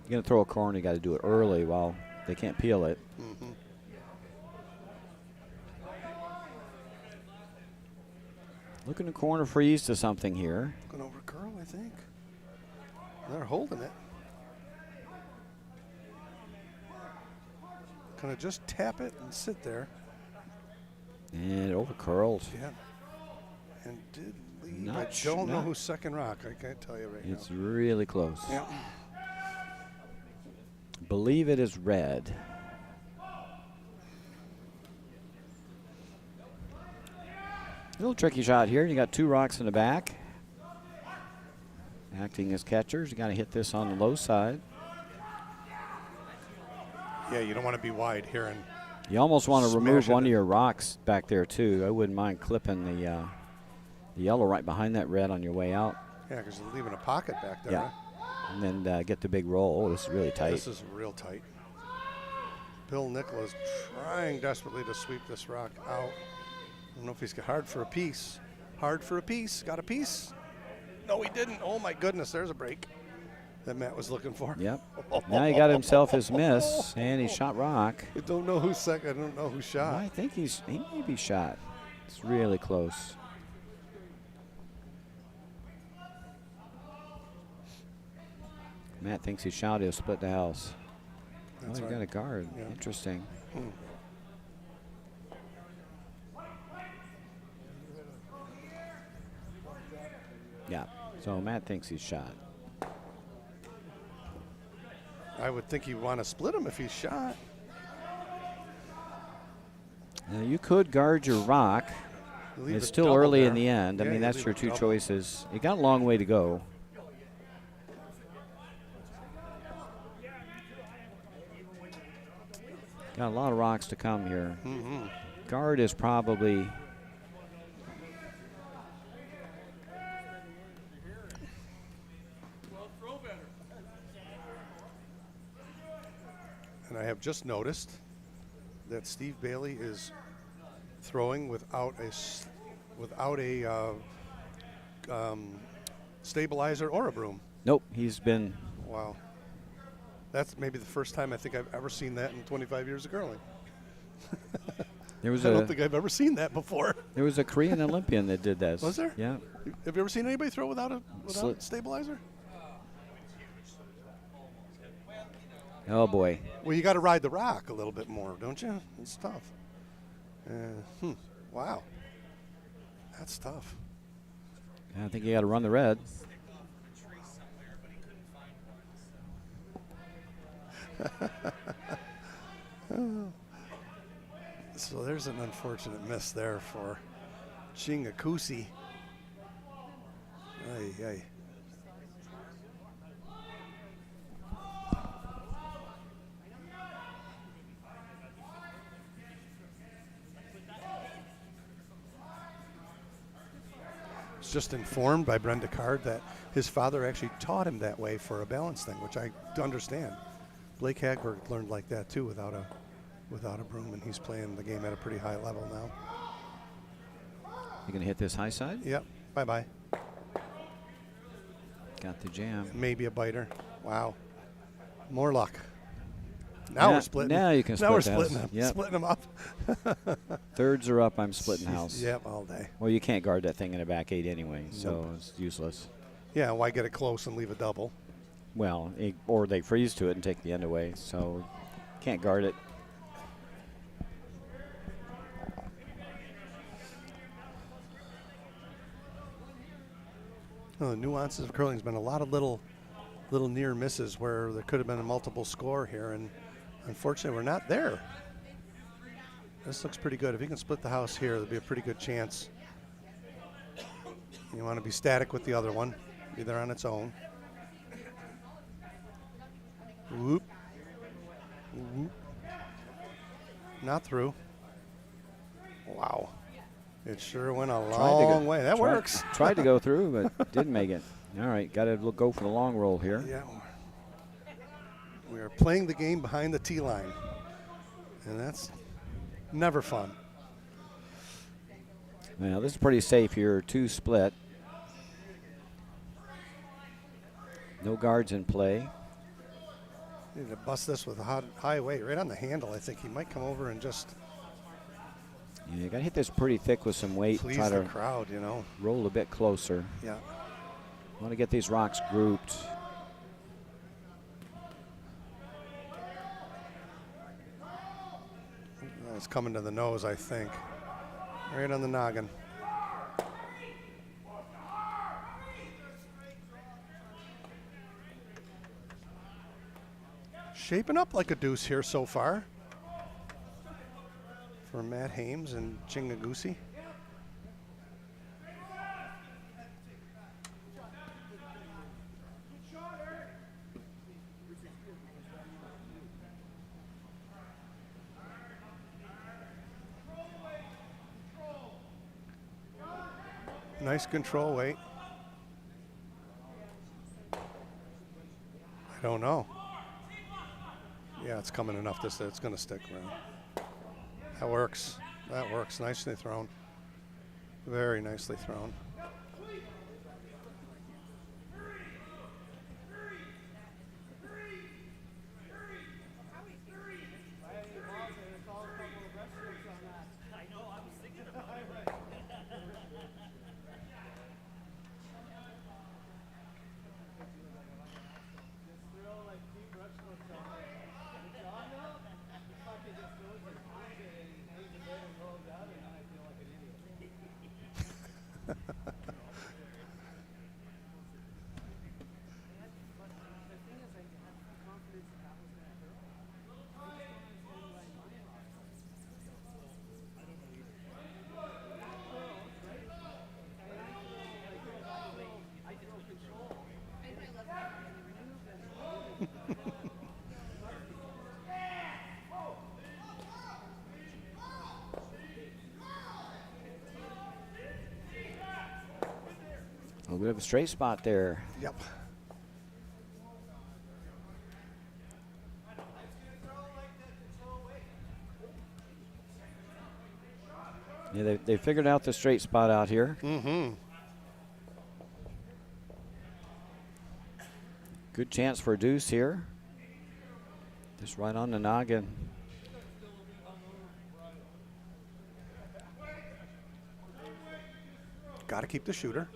You're going to throw a corner, you got to do it early while they can't peel it. Mm-hmm. Looking to corner freeze to something here. Going over curl, I think. They're holding it. Gonna just tap it and sit there. And it over curled. Yeah. And did leave. Not I don't know who's second rock. I can't tell you right It's now. really close. Yeah. Believe it is red. A little tricky shot here. You got 2 rocks in the back. Acting as catchers, you got to hit this on the low side. Yeah, you don't want to be wide here. And You almost want to Smash remove it one in. of your rocks back there too. I wouldn't mind clipping the yellow right behind that red on your way out. yeah, because you're leaving a pocket back there. Yeah. Right? And then get the big roll. Oh, this is really tight. This is real tight. Bill Nicholas trying desperately to sweep this rock out. I don't know if he's got hard for a piece. Hard for a piece. Got a piece? No, he didn't. Oh, my goodness. There's a break that Matt was looking for. Yep. Now he got himself his miss, and he shot rock. I don't know who's second. I don't know who shot. I think he may be shot. It's really close. Matt thinks he shot. He'll split the house. That's Oh, he right. got a guard. Yeah. Interesting. Yeah. So Matt thinks he's shot. I would think you want to split him if he's shot. Now you could guard your rock. You leave It's the still double early there. in the end. I Yeah, mean, you that's leave your a 2 double. choices. You got a long way to go. Got a lot of rocks to come here. Mm-hmm. Guard is probably And I have just noticed that Steve Bailey is throwing without a stabilizer or a broom. nope. He's been Wow. That's maybe the first time I think I've ever seen that in 25 years of curling. There was I don't think I've ever seen that before. There was a Korean Olympian that did that. Was there? Yeah. Have you ever seen anybody throw without a stabilizer? Oh boy. Well, you got to ride the rock a little bit more, don't you? It's tough. Wow. That's tough. I think you got to run the red. So there's an unfortunate miss there for Chingakusi. Ay, ay. Just informed by Brenda Card that his father actually taught him that way for a balance thing, which I understand. Blake Hagberg learned like that too without a broom, and he's playing the game at a pretty high level now. You gonna hit this high side? Yep. Bye-bye. Got the jam. Maybe a biter. Wow. More luck. Now we're splitting. Now you can split. Now we're house. splitting them. Yep. Splitting them up. Thirds are up. I'm splitting house. Yep, all day. Well, you can't guard that thing in a back eight anyway, so it's useless. Yeah, why get it close and leave a double? Well, or they freeze to it and take the end away, so can't guard it. Well, the nuances of curling has been a lot of little near misses where there could have been a multiple score here, and unfortunately we're not there. This looks pretty good. If he can split the house here, there'll be a pretty good chance. You want to be static with the other one, be there on its own. Whoop. Whoop. Not through. Wow. It sure went a long way. That works. Tried to go through, but didn't make it. All right, got to go for the long roll here. Yeah. We are playing the game behind the tee line, and that's never fun. Well, this is pretty safe here. 2 split. No guards in play. Need to bust this with a high weight right on the handle. I think he might come over and just Yeah, you got to hit this pretty thick with some weight. please Try the to crowd, you know. roll a bit closer. Yeah. Want to get these rocks grouped. It's coming to the nose, I think. Right on the noggin. Shaping up like a deuce here so far for Matt Hames and Chingagusi. Nice control weight. I don't know. Yeah, it's coming enough that it's going to stick around. That works. That works. Nicely thrown. Very nicely thrown. A little bit of a straight spot there. Yep. Yeah, they figured out the straight spot out here. Mm-hmm. Good chance for a deuce here. Just right on the noggin. Got to keep the shooter.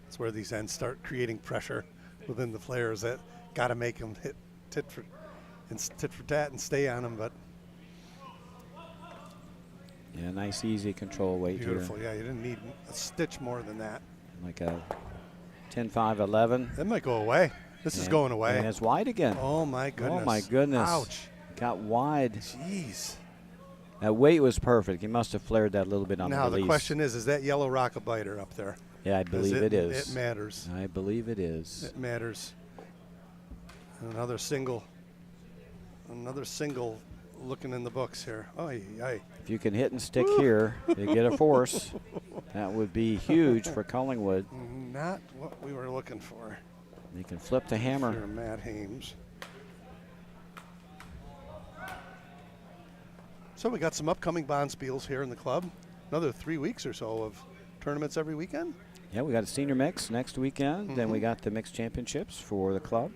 That's where these ends start creating pressure within the players. That got to make them hit tit for tat and stay on them. But yeah, nice easy control weight here. beautiful. Yeah, you didn't need a stitch more than that. Like a 10-5-11. That might go away. This is going away. And it's wide again. Oh my goodness. Oh my goodness. Ouch. Got wide. Jeez. That weight was perfect. He must have flared that a little bit on the Now release. the question is that yellow rock a biter up there? Yeah, I believe it is. It matters. I believe it is. It matters. Another single looking in the books here. Oy, oy. If you can hit and stick here, they get a force. That would be huge for Collingwood. Not what we were looking for. They can flip the hammer. Here, Matt Hames. So we got some upcoming Bonspiels here in the club. Another 3 weeks or so of tournaments every weekend. Yeah, we got a senior mix next weekend. Then we got the mixed championships for the club.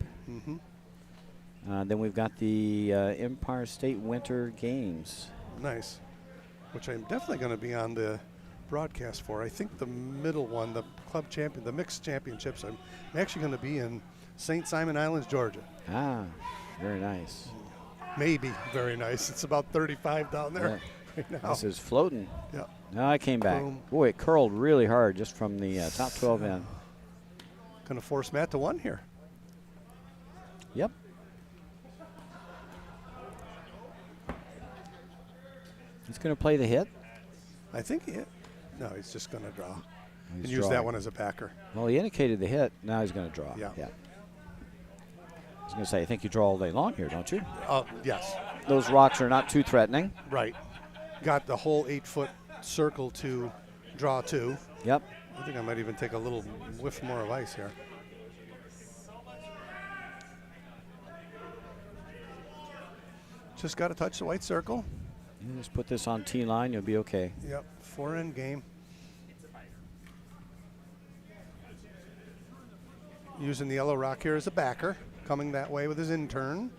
Then we've got the Empire State Winter Games. Nice. Which I'm definitely going to be on the broadcast for. I think the middle one, the the mixed championships, I'm actually going to be in St. Simon Islands, Georgia. Ah, very nice. Maybe very nice. It's about 35 down there right now. This is floating. Yeah. No, I came back. Boom. Boy, it curled really hard just from the top 12 in. Going to force Matt to one here. Yep. He's going to play the hit. I think no, he's just going to draw. He's And use that one as a backer. Well, he indicated the hit. Now he's going to draw. Yeah. I was going to say, I think you draw all day long here, don't you? Yes. Those rocks are not too threatening. Right. Got the whole 8-foot circle to draw to. Yep. I think I might even take a little whiff more of ice here. Just got to touch the white circle. You just put this on T line, you'll be okay. Yep, 4-end game. Using the yellow rock here as a backer, coming that way with his intern.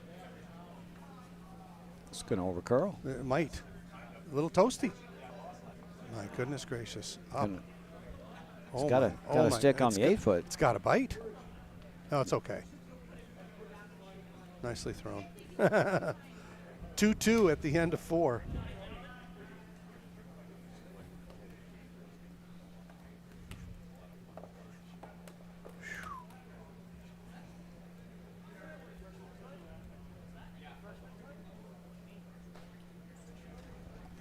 It's going to overcurl. It might. A little toasty. My goodness gracious. Up. It's got a stick on the 8-foot. It's got a bite. No, it's okay. Nicely thrown. 2-2 at the end of 4.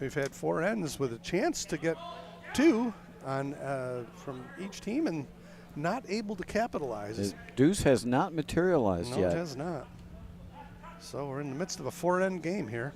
We've had 4 ends with a chance to get 2 on from each team and not able to capitalize. The deuce has not materialized yet. No, it has not. So we're in the midst of a 4-end game here.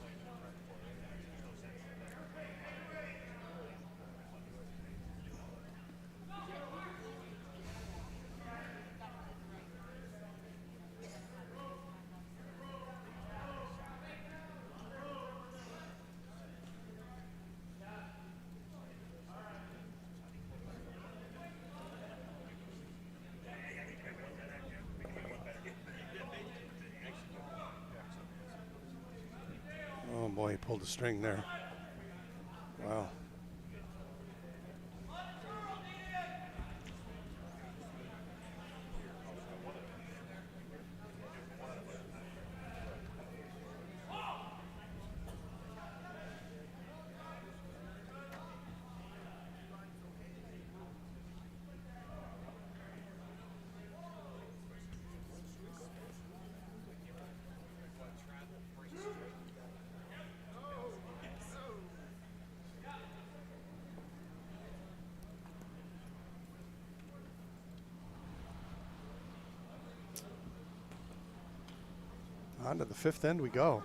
Oh boy, he pulled the string there. Wow. On to the 5th end we go.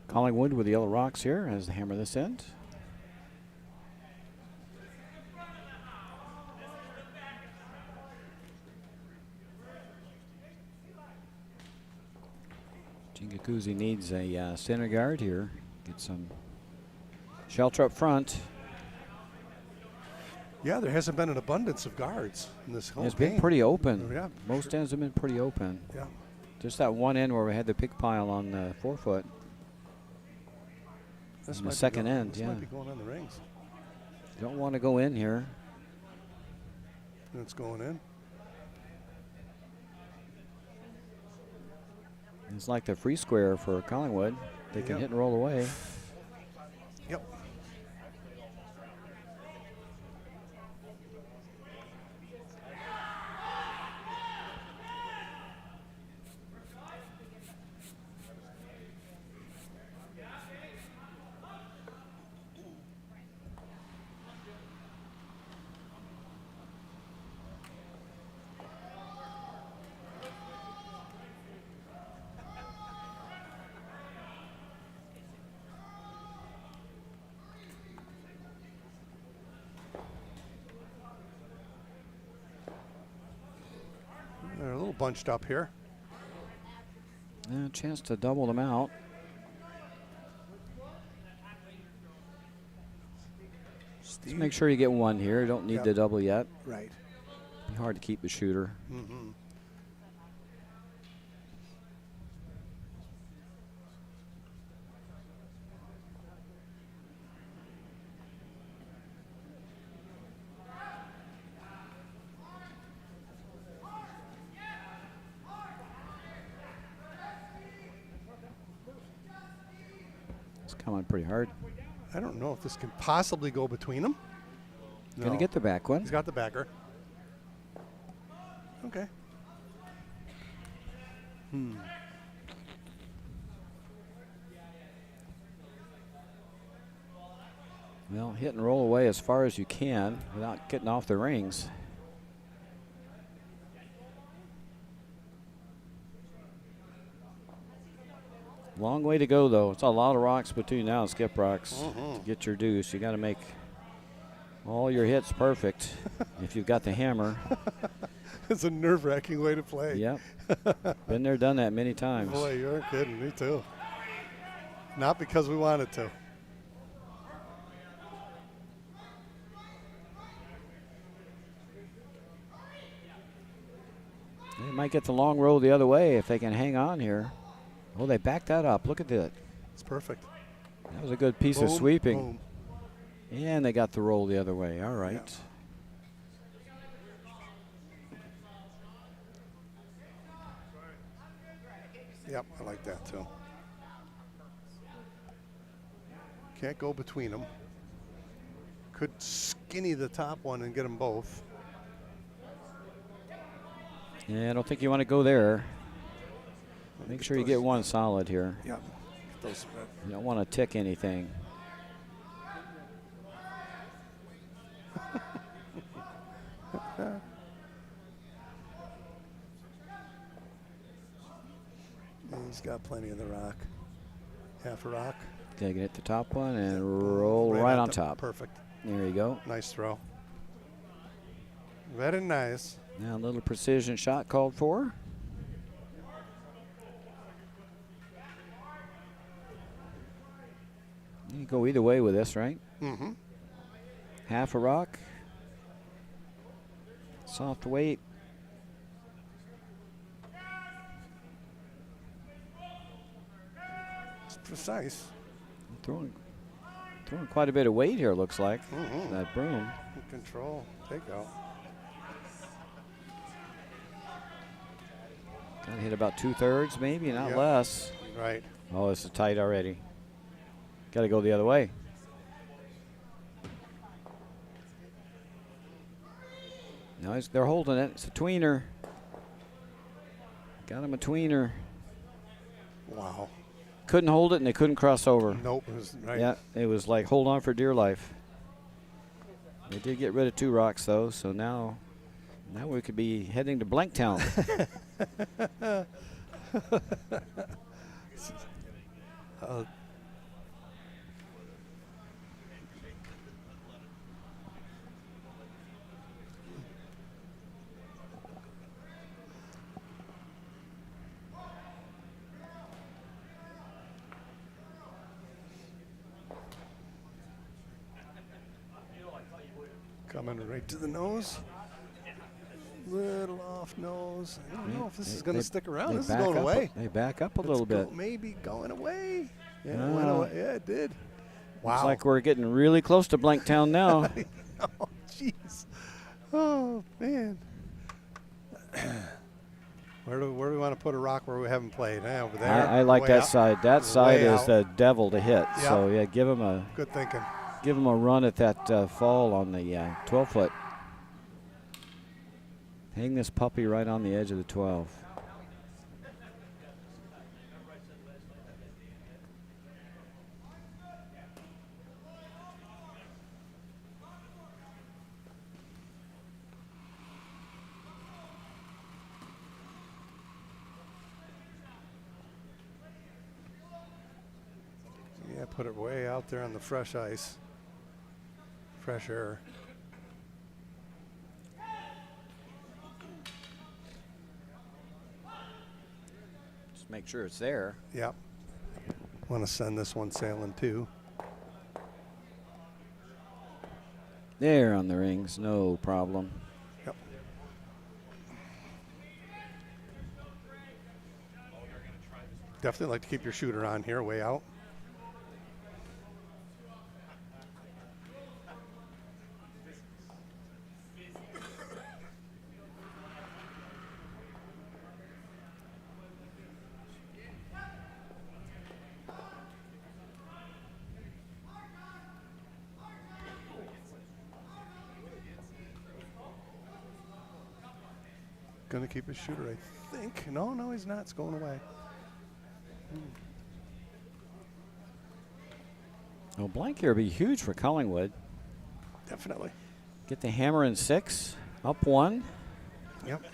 Collingwood with the yellow rocks here as they hammer this end. Kuzi needs a center guard here. Get some shelter up front. Yeah, there hasn't been an abundance of guards in this whole It's game. been pretty open. Yeah, Most ends have been pretty open. Yeah. Just that one end where we had the pick pile on the 4-foot. This On the might be second going- end, this yeah. might be going on the rings. Don't want to go in here. It's going in. It's like the free square for Collingwood. They can Yep. hit and roll away. Yep. They're a little bunched up here. A chance to double them out. Just make sure you get one here. Don't need Yep. the double yet. Right. Be hard to keep the shooter. Mm-hmm. It's coming pretty hard. I don't know if this can possibly go between them. Gonna get the back one. He's got the backer. Okay. Well, hit and roll away as far as you can without getting off the rings. Long way to go, though. It's a lot of rocks between now and skip rocks to get your deuce. You got to make all your hits perfect if you've got the hammer. It's a nerve-wracking way to play. Yep. Been there, done that many times. Boy, you're kidding. Me too. Not because we wanted to. They might get the long roll the other way if they can hang on here. Oh, they backed that up. Look at that. It's perfect. That was a good piece of Boom, sweeping. boom. And they got the roll the other way. All right. Yep, I like that too. Can't go between them. Could skinny the top one and get them both. Yeah, I don't think you want to go there. Make sure you get one solid here. Yep. Those, You don't want to tick anything. he's got plenty of the rock. Half a rock. They can hit the top one and roll right on top. Perfect. There you go. Nice throw. Very nice. Now a little precision shot called for. You can go either way with this, right? Mm-hmm. Half a rock. Soft weight. It's precise. Throwing quite a bit of weight here, looks like. Mm-hmm. That broom. Control. Take out. Got to hit about 2/3, maybe, not Yep. less. Right. Oh, this is tight already. Got to go the other way. No, they're holding it. It's a tweener. Got him a tweener. Wow. Couldn't hold it, and they couldn't cross over. Nope. It was right. Yeah, it was like hold on for dear life. They did get rid of 2 rocks, though, so now we could be heading to Blanktown. Coming right to the nose. Little off nose. I don't know if this is going to stick around. This is going away. They back up a little bit. Maybe going away. Yeah, it went away. Yeah, it did. Wow. Looks like we're getting really close to Blanktown now. Oh, jeez. Oh, man. Where do we want to put a rock where we haven't played? Over there. I like that side. That side is the devil to hit. Yep. So, yeah, give him a good thinking. Give him a run at that fall on the 12-foot. Hang this puppy right on the edge of the 12. Yeah, put it way out there on the fresh ice. Fresh air. Just make sure it's there. Yep. Want to send this one sailing too. There on the rings, no problem. Yep. Definitely like to keep your shooter on here, way out. Going to keep his shooter, I think. No, he's not. It's going away. Well, blank here would be huge for Collingwood. Definitely. Get the hammer in 6, up 1. Yep.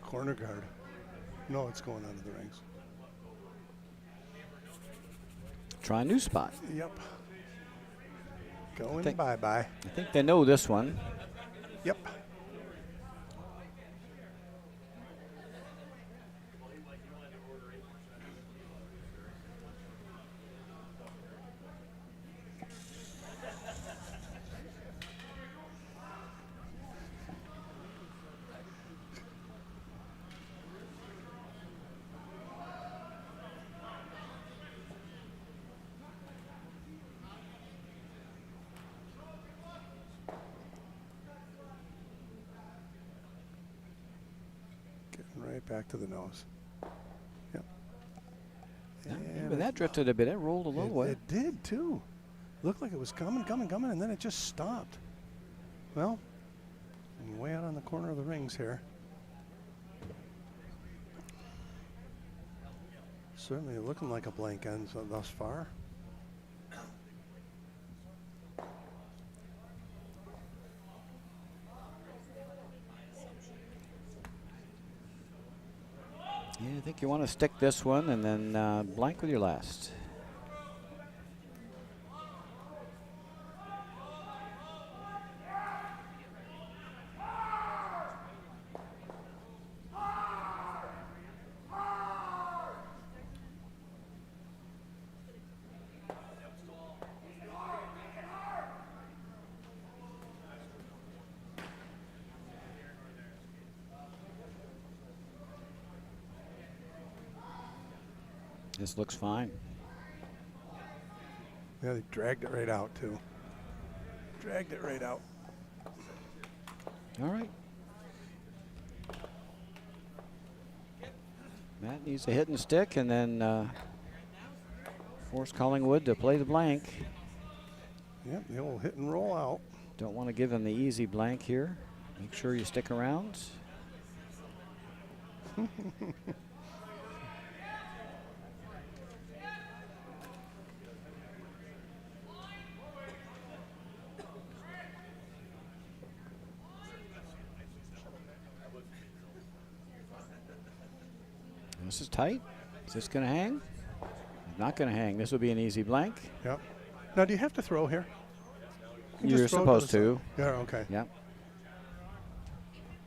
Corner guard. No, it's going under the rings. Try a new spot. Yep. Going bye-bye. I think they know this one. Yep. Right back to the nose. Yep. But that drifted a bit. It rolled a little way. It did too. Looked like it was coming, and then it just stopped. Well, way out on the corner of the rings here. Certainly looking like a blank end thus far. Yeah, I think you want to stick this one and then blank with your last. This looks fine. Yeah, they dragged it right out, too. Dragged it right out. All right. Matt needs a hit and stick and then force Collingwood to play the blank. Yep, the old hit and roll out. Don't want to give him the easy blank here. Make sure you stick around. This is tight. Is this going to hang? Not going to hang. This will be an easy blank. Yep. Now, do you have to throw here? You You're just throw it supposed the to. side. Yeah, okay. Yep.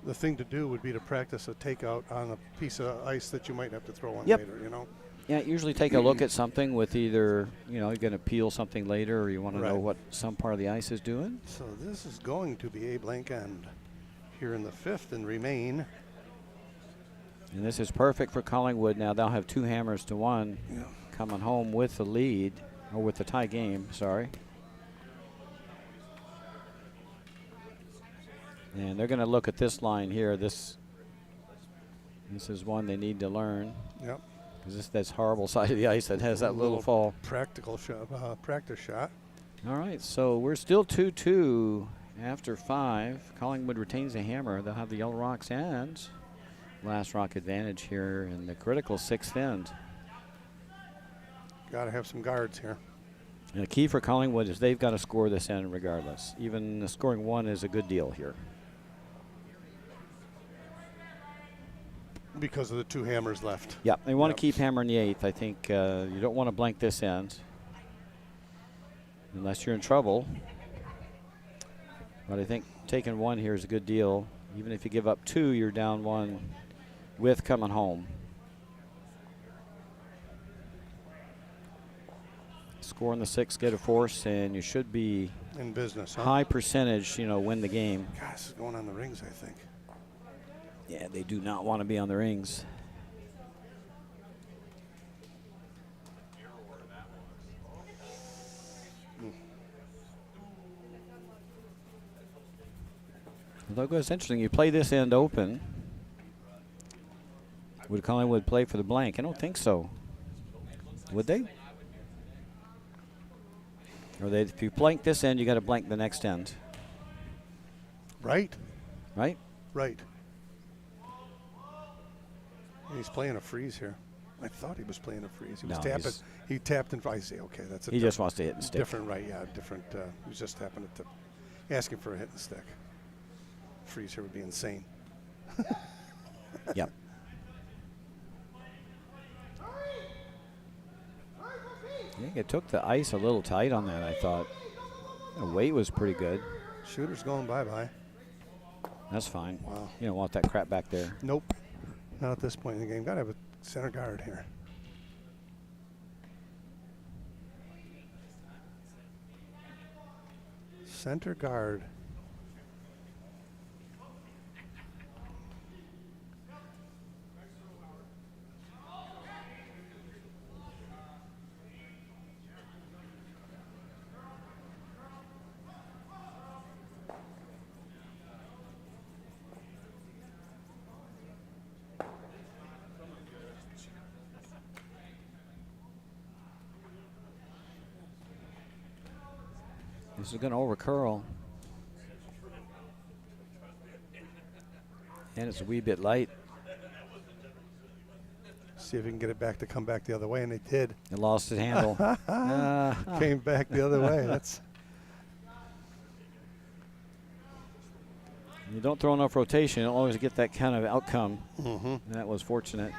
The thing to do would be to practice a takeout on a piece of ice that you might have to throw on Yep. later, you know? Yeah, usually take a look at something with either, you're going to peel something later or you want to know Right. what some part of the ice is doing. So this is going to be a blank end here in the 5th and remain. And this is perfect for Collingwood. Now they'll have 2 hammers to 1 Yeah. coming home with the lead, or with the tie game, sorry. And they're going to look at this line here. This is one they need to learn. Yep. Because that's horrible side of the ice that has that little fall. Practical shot, practice shot. All right, so we're still 2-2 after 5. Collingwood retains the hammer. They'll have the Yellow Rocks and Last Rock advantage here in the critical 6th end. Got to have some guards here. And the key for Collingwood is they've got to score this end regardless. Even scoring 1 is a good deal here. Because of the 2 hammers left. Yeah, they want to keep hammering the 8th. I think you don't want to blank this end unless you're in trouble. But I think taking 1 here is a good deal. Even if you give up 2, you're down 1 with coming home. Score in the 6th, get a force, and you should be in business. Huh? High percentage, win the game. God, this is going on the rings, I think. Yeah, they do not want to be on the rings. Although it's interesting, you play this end open. Would Collingwood play for the blank? I don't think so. Would they? Or if you blank this end, you got to blank the next end. Right. Right? Right. He's playing a freeze here. I thought he was playing a freeze. He was tapping. He tapped and I say, okay, that's a. He just wants to hit and stick. Different, right? Yeah, different. He was just happening to asking for a hit and stick. Freeze here would be insane. Yep. I think it took the ice a little tight on that, I thought. The weight was pretty good. Shooter's going bye-bye. That's fine. Wow. You don't want that crap back there. Nope. Not at this point in the game. Got to have a center guard here. Center guard. This is going to over-curl. And it's a wee bit light. See if we can get it back to come back the other way, and it did. It lost its handle. Came back the other way. That's. You don't throw enough rotation, you'll always get that kind of outcome. Mm-hmm. That was fortunate.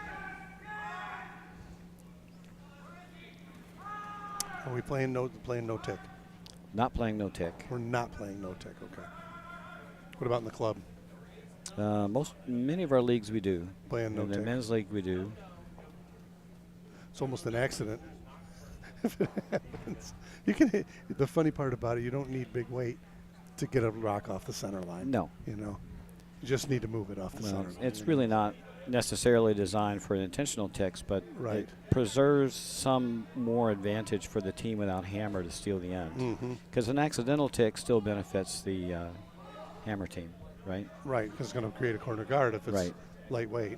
Are we playing no tick? Not playing no tick. We're not playing no tick. Okay. What about in the club? Many of our leagues we do. Playing no In the tick. men's league we do. It's almost an accident if it happens. You can hit. The funny part about it, you don't need big weight to get a rock off the center line. No. You just need to move it off the center line. It's really not necessarily designed for intentional ticks, but Right. it preserves some more advantage for the team without hammer to steal the end. Because an accidental tick still benefits the hammer team, right? Right, because it's going to create a corner guard if it's Right. lightweight.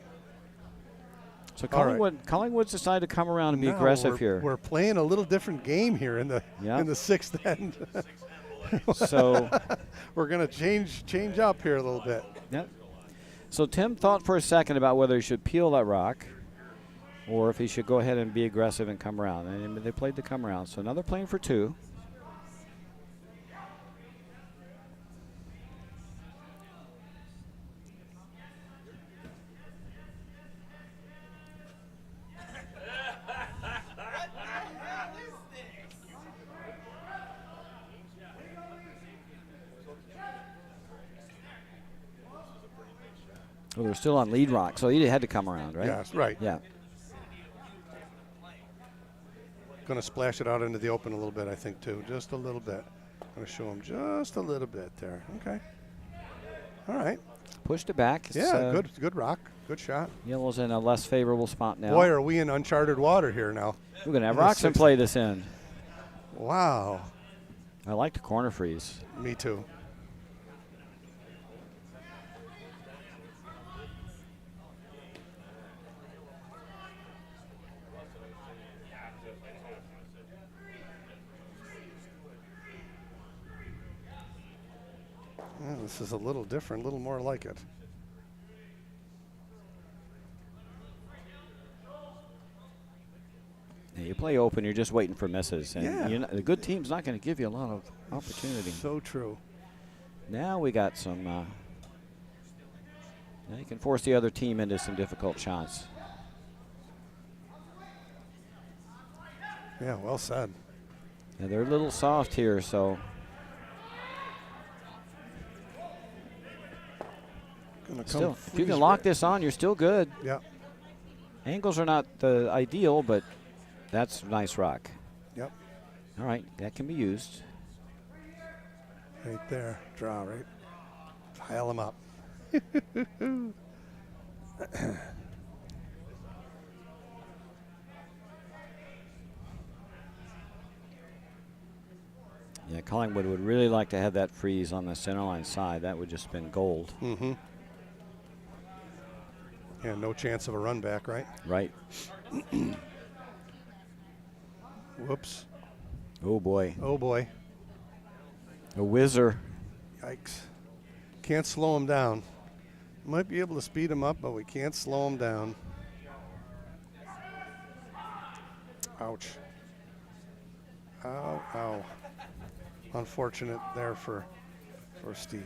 So All right. Collingwood's decided to come around and be Now aggressive here. We're playing a little different game here in the Yeah. in the 6th end. So we're going to change up here a little bit. yeah. So Tim thought for a second about whether he should peel that rock or if he should go ahead and be aggressive and come around. And they played the come around. So now they're playing for 2. Well, they're still on lead rock, so he had to come around, right? Yes, right. Yeah. Going to splash it out into the open a little bit, I think, too. Just a little bit. Going to show him just a little bit there. Okay. All right. Pushed it back. It's, Yeah, good rock. Good shot. Yellow's in a less favorable spot now. Boy, are we in uncharted water here now. We're going to have Roxon play this in. Wow. I like the corner freeze. Me too. Yeah, this is a little different, a little more like it. Yeah, you play open, you're just waiting for misses. And Yeah. the good team's not going to give you a lot of opportunity. So true. Now we got some. Now you can force the other team into some difficult shots. Yeah, well said. Yeah, they're a little soft here, so. Still, if you can lock this on, you're still good. Yeah. Angles are not the ideal, but that's nice rock. Yep. All right, that can be used. Right there. Draw, right? Pile them up. Yeah, Collingwood would really like to have that freeze on the centerline side. That would just been gold. Mm-hmm. Yeah, no chance of a run back, right? Right. Whoops. Oh, boy. Oh, boy. A whizzer. Yikes. Can't slow him down. Might be able to speed him up, but we can't slow him down. Ouch. Ow, ow. Unfortunate there for Steve.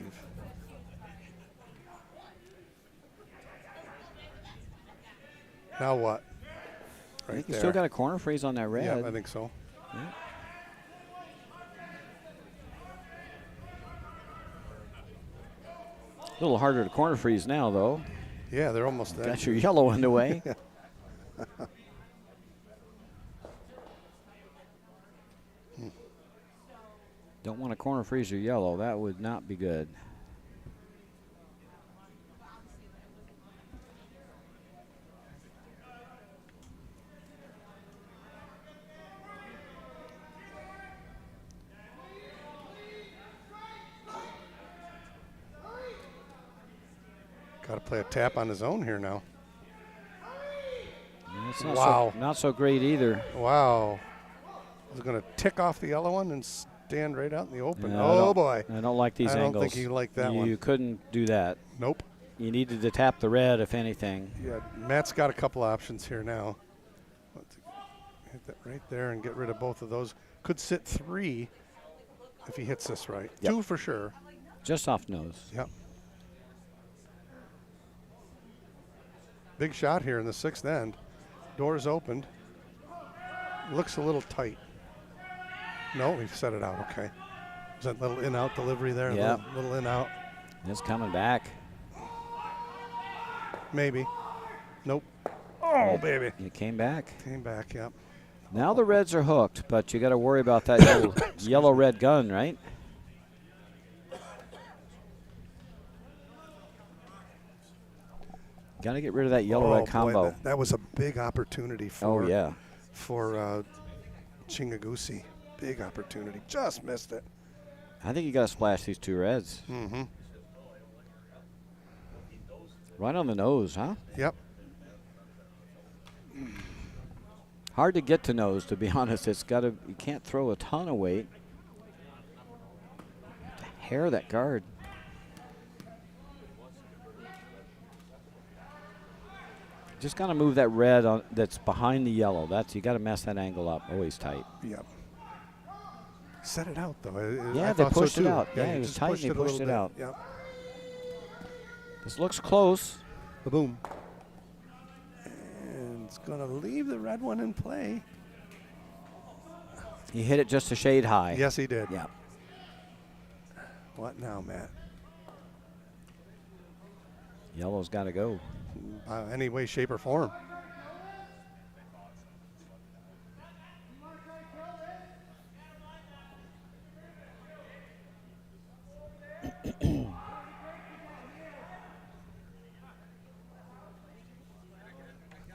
Now what? I Right think you there. still got a corner freeze on that red. Yeah, I think so. Yeah. A little harder to corner freeze now, though. Yeah, they're almost there. Got your yellow underway. Don't want to corner freeze your yellow. That would not be good. Got to play a tap on his own here now. It's not Wow. not so great either. Wow. He's going to tick off the yellow one and stand right out in the open. Yeah, Oh, boy. I don't like these I don't angles. think he liked that you one. couldn't do that. Nope. You needed to tap the red, if anything. Yeah, Matt's got a couple options here now. Let's hit that right there and get rid of both of those. Could sit 3 if he hits this right. Yep. 2 for sure. Just off nose. Yep. Big shot here in the 6th end. Doors opened. Looks a little tight. No, he set it out. Okay. Was that little in-out delivery there? Yeah. Little in-out. It's coming back. Maybe. Nope. Oh, baby. It came back. Came back, yep. Now the reds are hooked, but you got to worry about that yellow-red gun, right? Got to get rid of that yellow-red combo. Boy, that was a big opportunity for Chingagusi. Big opportunity. Just missed it. I think you got to splash these 2 reds. Mm-hmm. Right on the nose, huh? Yep. Hard to get to nose, to be honest. It's got to. You can't throw a ton of weight. You have to hair that guard. Just got to move that red on that's behind the yellow. That's you got to mess that angle up. Always tight. Yep. Set it out though. Yeah, I they thought so pushed it too. out. Yeah, Yeah, he it was just tight and they a pushed little it bit. out. Yep. This looks close. Boom. And it's gonna leave the red one in play. He hit it just a shade high. Yes, he did. Yeah. What now, Matt? Yellow's got to go. Any way, shape, or form.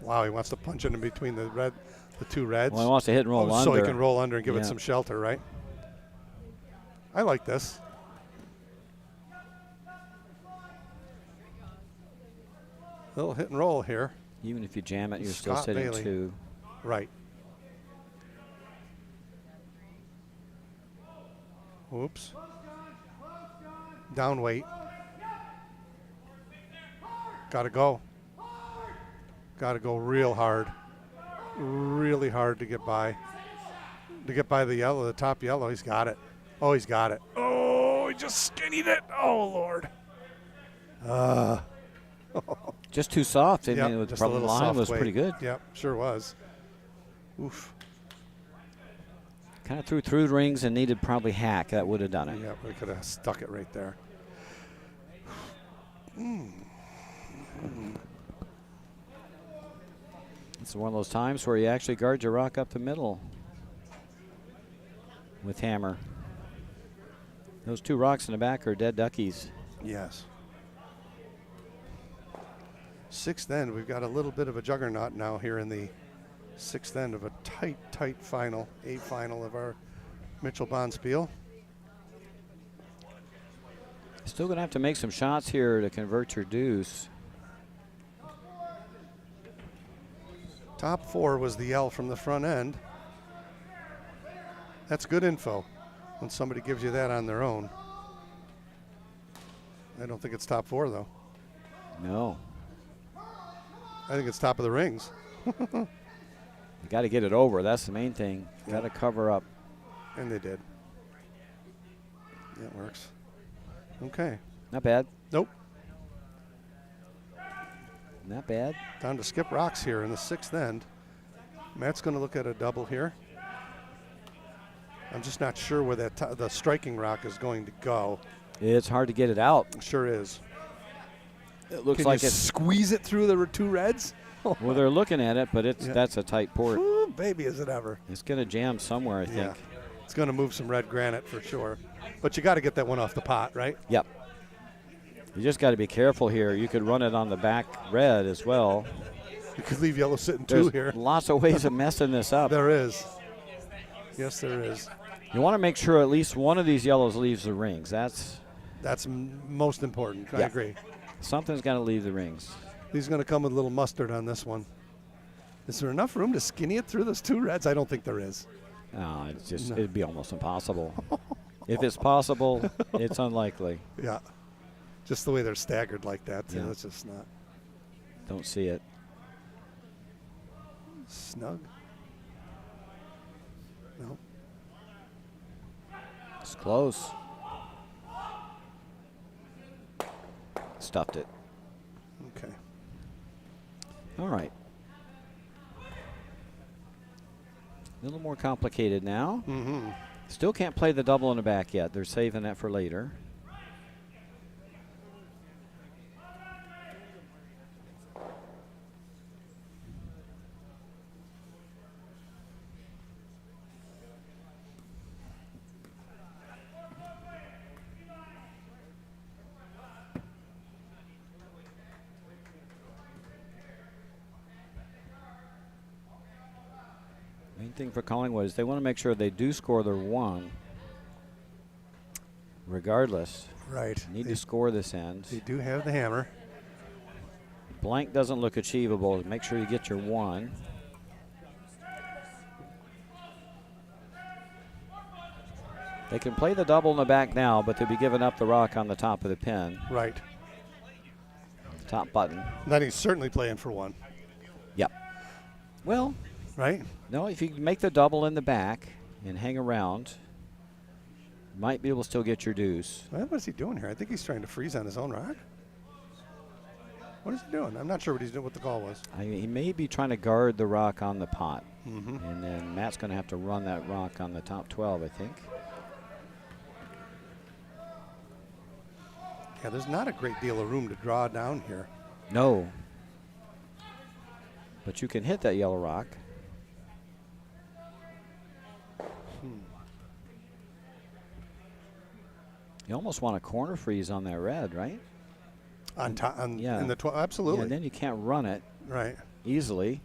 Wow, he wants to punch it in between the two reds. Well, he wants to hit and roll under. So he can roll under and give it some shelter, right? I like this. Little hit and roll here. Even if you jam it, you're Scott still sitting Bailey. 2. Right. Oops. Down weight. Got to go. Got to go real hard. Really hard to get by. To get by the yellow, the top yellow. He's got it. Oh, he's got it. Oh, he just skinnied it. Oh, Lord. Just too soft. I Yep, mean, the just a little line soft was weight. pretty good. Yep, sure was. Oof. Kind of through the rings and needed probably hack. That would have done it. Yep, we could have stuck it right there. It's one of those times where you actually guard your rock up the middle with hammer. Those 2 rocks in the back are dead duckies. Yes. 6th end, we've got a little bit of a juggernaut now here in the 6th end of a tight final, A final of our Mitchell Bonspiel. Still going to have to make some shots here to convert your deuce. Top 4 was the yell from the front end. That's good info when somebody gives you that on their own. I don't think it's top 4, though. No. I think it's top of the rings. You got to get it over. That's the main thing. Got to cover up. And they did. That works. Okay. Not bad. Nope. Not bad. Down to skip rocks here in the 6th end. Matt's going to look at a double here. I'm just not sure where that the striking rock is going to go. It's hard to get it out. Sure is. It looks Can like you it's. squeeze it through the 2 reds? Well, they're looking at it, but that's a tight port. Ooh, baby, is it ever. It's going to jam somewhere, I think. It's going to move some red granite for sure. But you got to get that one off the pot, right? Yep. You just got to be careful here. You could run it on the back red as well. You could leave yellow sitting There's 2 here. lots of ways of messing this up. There is. Yes, there is. You want to make sure at least one of these yellows leaves the rings. That's most important. I agree. Something's got to leave the rings. He's going to come with a little mustard on this one. Is there enough room to skinny it through those 2 reds? I don't think there is. No, it'd be almost impossible. If it's possible, it's unlikely. Yeah. Just the way they're staggered like that, too. Yeah. It's just not Don't see it. snug. No. It's close. Stuffed it. Okay. All right. A little more complicated now. Mm-hmm. Still can't play the double in the back yet. They're saving that for later. Main thing for Collingwood is they want to make sure they do score their 1 regardless. Right. Need to score this end. They do have the hammer. Blank doesn't look achievable. Make sure you get your 1. They can play the double in the back now, but they'll be giving up the rock on the top of the pin. Right. Top button. Then he's certainly playing for 1. Yep. Well, right? No, if you make the double in the back and hang around, you might be able to still get your deuce. What is he doing here? I think he's trying to freeze on his own rock. What is he doing? I'm not sure what he's doing, what the call was. He may be trying to guard the rock on the pot. Mm-hmm. And then Matt's going to have to run that rock on the top 12, I think. Yeah, there's not a great deal of room to draw down here. No. But you can hit that yellow rock. You almost want a corner freeze on that red, right? On top, yeah. In the 12, absolutely. Yeah, and then you can't run it right easily.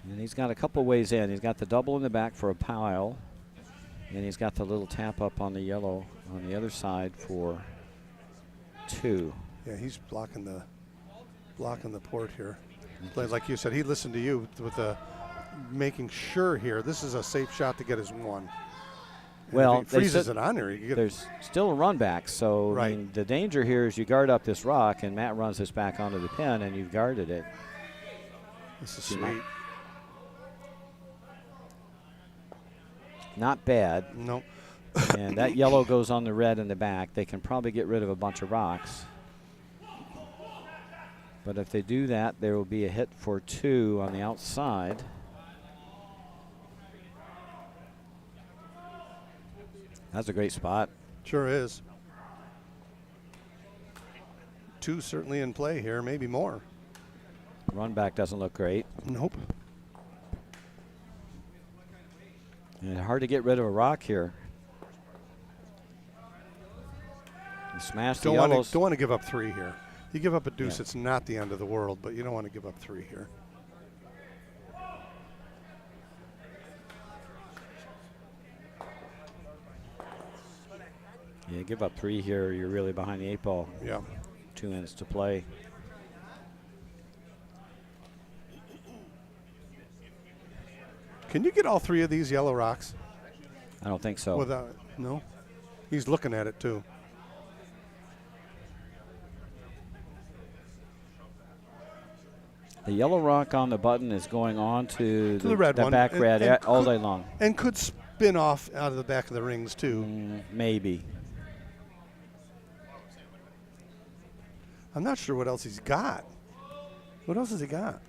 And he's got a couple ways in. He's got the double in the back for a pile, and he's got the little tap up on the yellow on the other side for 2. Yeah, he's blocking the port here. Like you said, he listened to you with the making sure here. This is a safe shot to get his 1. And well, if he freezes it on there, you get there's still a run back. So right. I mean, the danger here is you guard up this rock, and Matt runs this back onto the pin, and you've guarded it. This is sweet. Not bad. Nope. And that yellow goes on the red in the back. They can probably get rid of a bunch of rocks. But if they do that, there will be a hit for 2 on the outside. That's a great spot. Sure is. 2 certainly in play here, maybe more. Run back doesn't look great. Nope. And hard to get rid of a rock here. You smash the yellows. Don't want to give up 3 here. You give up a deuce, it's not the end of the world, but you don't want to give up 3 here. Yeah, give up 3 here, you're really behind the 8 ball. Yeah. 2 minutes to play. Can you get all 3 of these yellow rocks? I don't think so. Without, no? He's looking at it too. The yellow rock on the button is going on to the red one. back red all day long. And could spin off out of the back of the rings too. Maybe. I'm not sure what else he's got. What else has he got?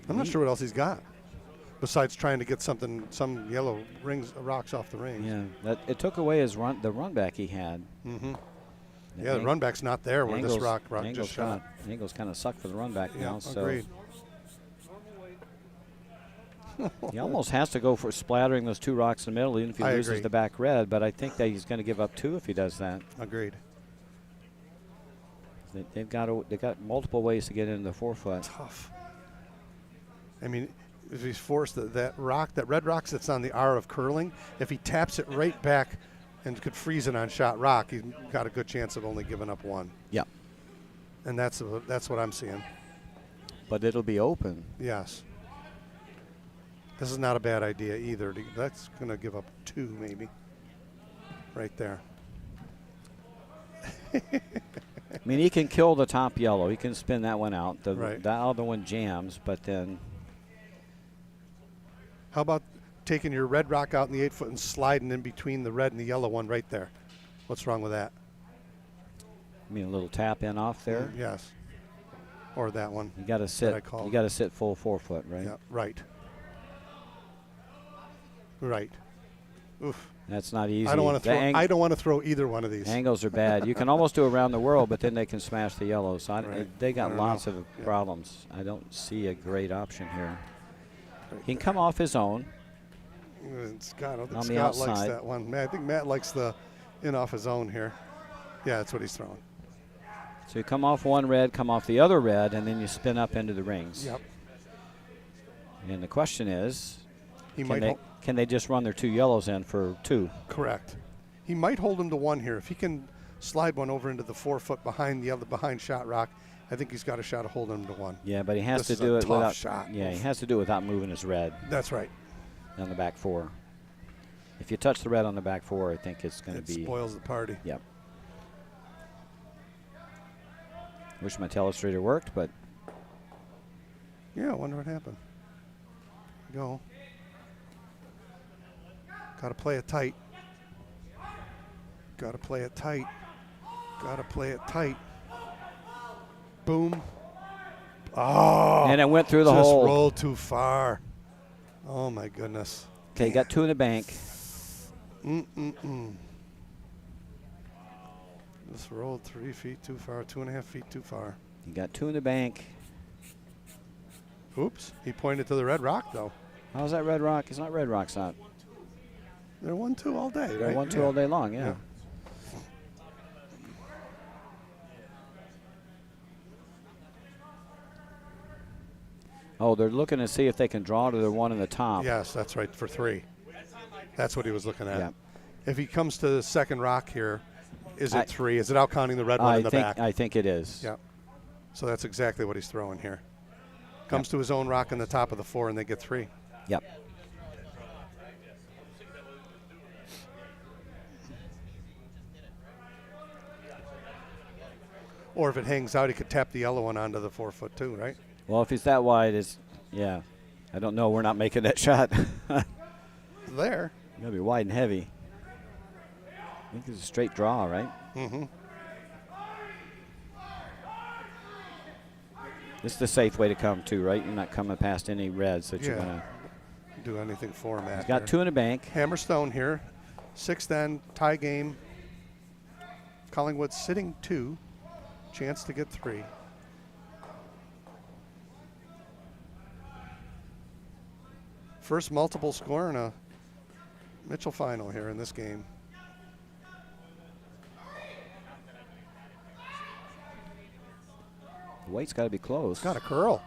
I'm not sure what else he's got besides trying to get some yellow rocks off the rings. Yeah, it took away the run back he had. Mm-hmm. Yeah, the run back's not there where this rock just shot. Angles kind of suck for the run back now. Agreed. He almost has to go for splattering those 2 rocks in the middle, even if he loses the back red. But I think that he's going to give up 2 if he does that. Agreed. They've got multiple ways to get into the 4-foot. Tough. I mean, if he's forced that red rock that's on the R of curling, if he taps it right back and could freeze it on shot rock, he's got a good chance of only giving up 1. Yeah. And that's what I'm seeing. But it'll be open. Yes. This is not a bad idea either. That's going to give up 2 maybe. Right there. I mean, he can kill the top yellow. He can spin that one out. Right. That other one jams, but then. How about taking your red rock out in the 8-foot and sliding in between the red and the yellow one right there? What's wrong with that? I mean, a little tap in off there. Yes. Or that one. You got to sit. You got to sit full 4-foot, right? Yeah. Right. Right. Oof. That's not easy. I don't want to throw either one of these. Angles are bad. You can almost do around the world, but then they can smash the yellows. So they got lots of problems. I don't see a great option here. He can come off his own. Scott, I think on the Scott outside. likes that one. I think Matt likes the in off his own here. Yeah, that's what he's throwing. So you come off one red, come off the other red, and then you spin up into the rings. Yep. And the question is, can they just run their 2 yellows in for 2? Correct. He might hold him to 1 here. If he can slide one over into the 4-foot behind shot rock, I think he's got a shot of holding him to 1. Yeah, but he has to do it without shot. Yeah, he has to do it without moving his red. That's right. On the back 4. If you touch the red on the back 4, I think it's going to be. It spoils the party. Yep. Wish my telestrator worked, but. Yeah, I wonder what happened. Go. Got to play it tight. Got to play it tight. Got to play it tight. Boom. Oh. And it went through the hole. Just rolled too far. Oh, my goodness. Okay, got 2 in the bank. Just rolled 3 feet too far, 2.5 feet too far. You got 2 in the bank. Oops, he pointed to the red rock, though. How's that red rock? It's not red rock, it's not. They're 1-2 all day, They're right? 1-2 all day long, yeah. Oh, they're looking to see if they can draw to the one in the top. Yes, that's right, for 3. That's what he was looking at. Yeah. If he comes to the second rock here, is it 3? Is it out counting the red one in the back? I think it is. Yeah. So that's exactly what he's throwing here. Comes to his own rock in the top of the 4, and they get 3. Yep. Or if it hangs out, he could tap the yellow one onto the 4-foot too, right? Well, if he's that wide, yeah. I don't know. We're not making that shot. There. Got to be wide and heavy. I think it's a straight draw, right? Mm-hmm. This is the safe way to come, too, right? You're not coming past any reds that you're going to do anything for him. He's got 2 in the bank. Hammerstone here. 6th end, tie game. Collingwood sitting 2. Chance to get 3. First multiple score in a Mitchell final here in this game. The weight's got to be close. Got a curl.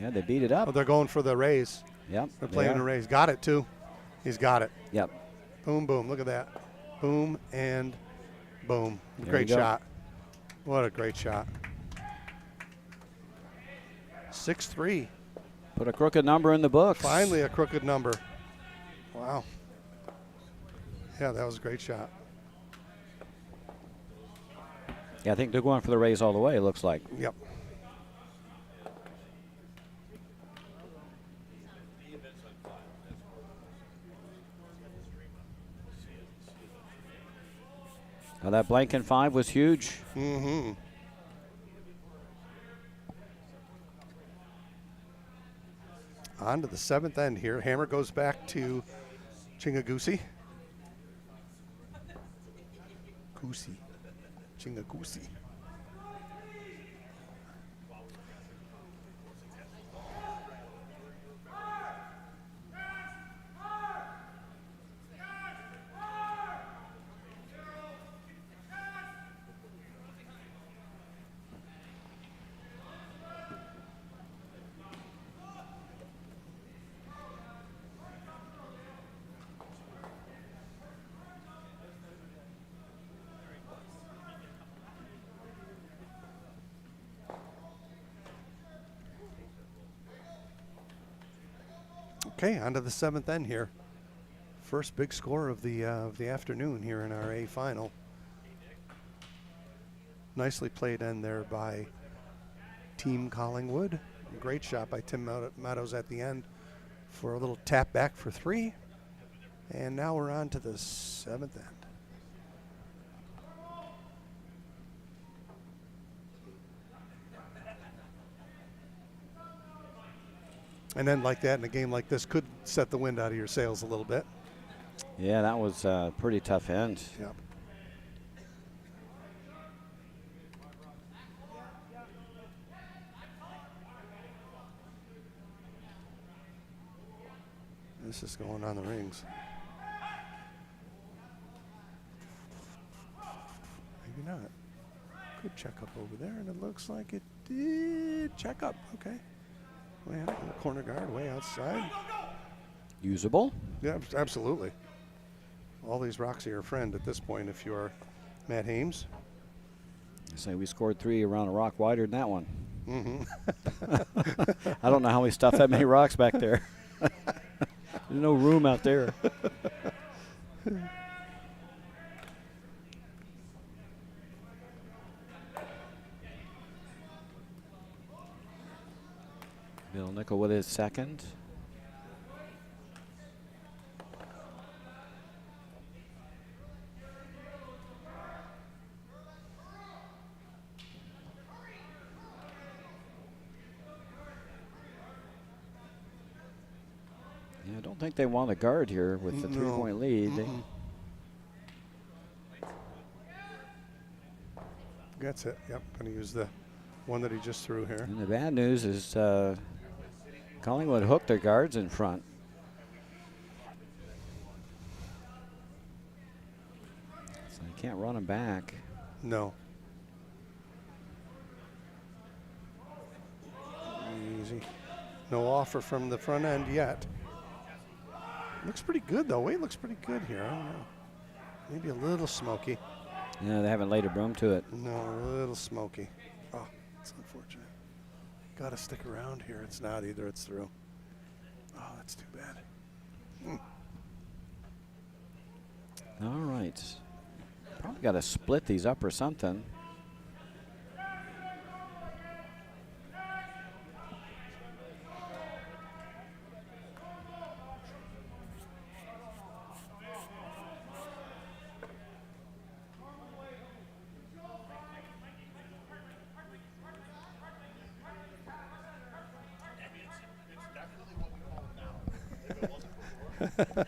Yeah, they beat it up. Oh, they're going for the raise. Yep. They're playing the raise. Got it, too. He's got it. Yep. Boom, boom. Look at that. Boom and boom. Great you go. shot. What a great shot. 6-3. Put a crooked number in the books. Finally a crooked number. Wow. Yeah, that was a great shot. Yeah, I think they're going for the raise all the way, it looks like. Yep. Now that blank in 5 was huge. Mm-hmm. On to the 7th end here. Hammer goes back to Chingagusi. Chingagusi. Okay, on to the 7th end here. First big score of the afternoon here in our A final. Nicely played end there by Team Collingwood. Great shot by Tim Meadows at the end for a little tap back for 3. And now we're on to the 7th end. And then like that in a game like this could set the wind out of your sails a little bit. Yeah, that was a pretty tough end. Yep. This is going on the rings. Maybe not. Good check up over there, and it looks like it did check up. Okay. Way out, corner guard, way outside. Usable? Yeah, absolutely. All these rocks are your friend at this point if you're Matt Hames. I say we scored 3 around a rock wider than that one. Mm-hmm. I don't know how we stuffed that many rocks back there. There's no room out there. Bill Nickel with his second. think they want a guard here with the 3-point lead. That's it. Yep. Going to use the one that he just threw here. And the bad news is Collingwood hooked their guards in front. So you can't run them back. No. Easy. No offer from the front end yet. Looks pretty good, though. Weight looks pretty good here. I don't know. Maybe a little smoky. Yeah, they haven't laid a broom to it. No, a little smoky. Oh, it's unfortunate. Got to stick around here. It's not either. It's through. Oh, that's too bad. All right. Probably got to split these up or something.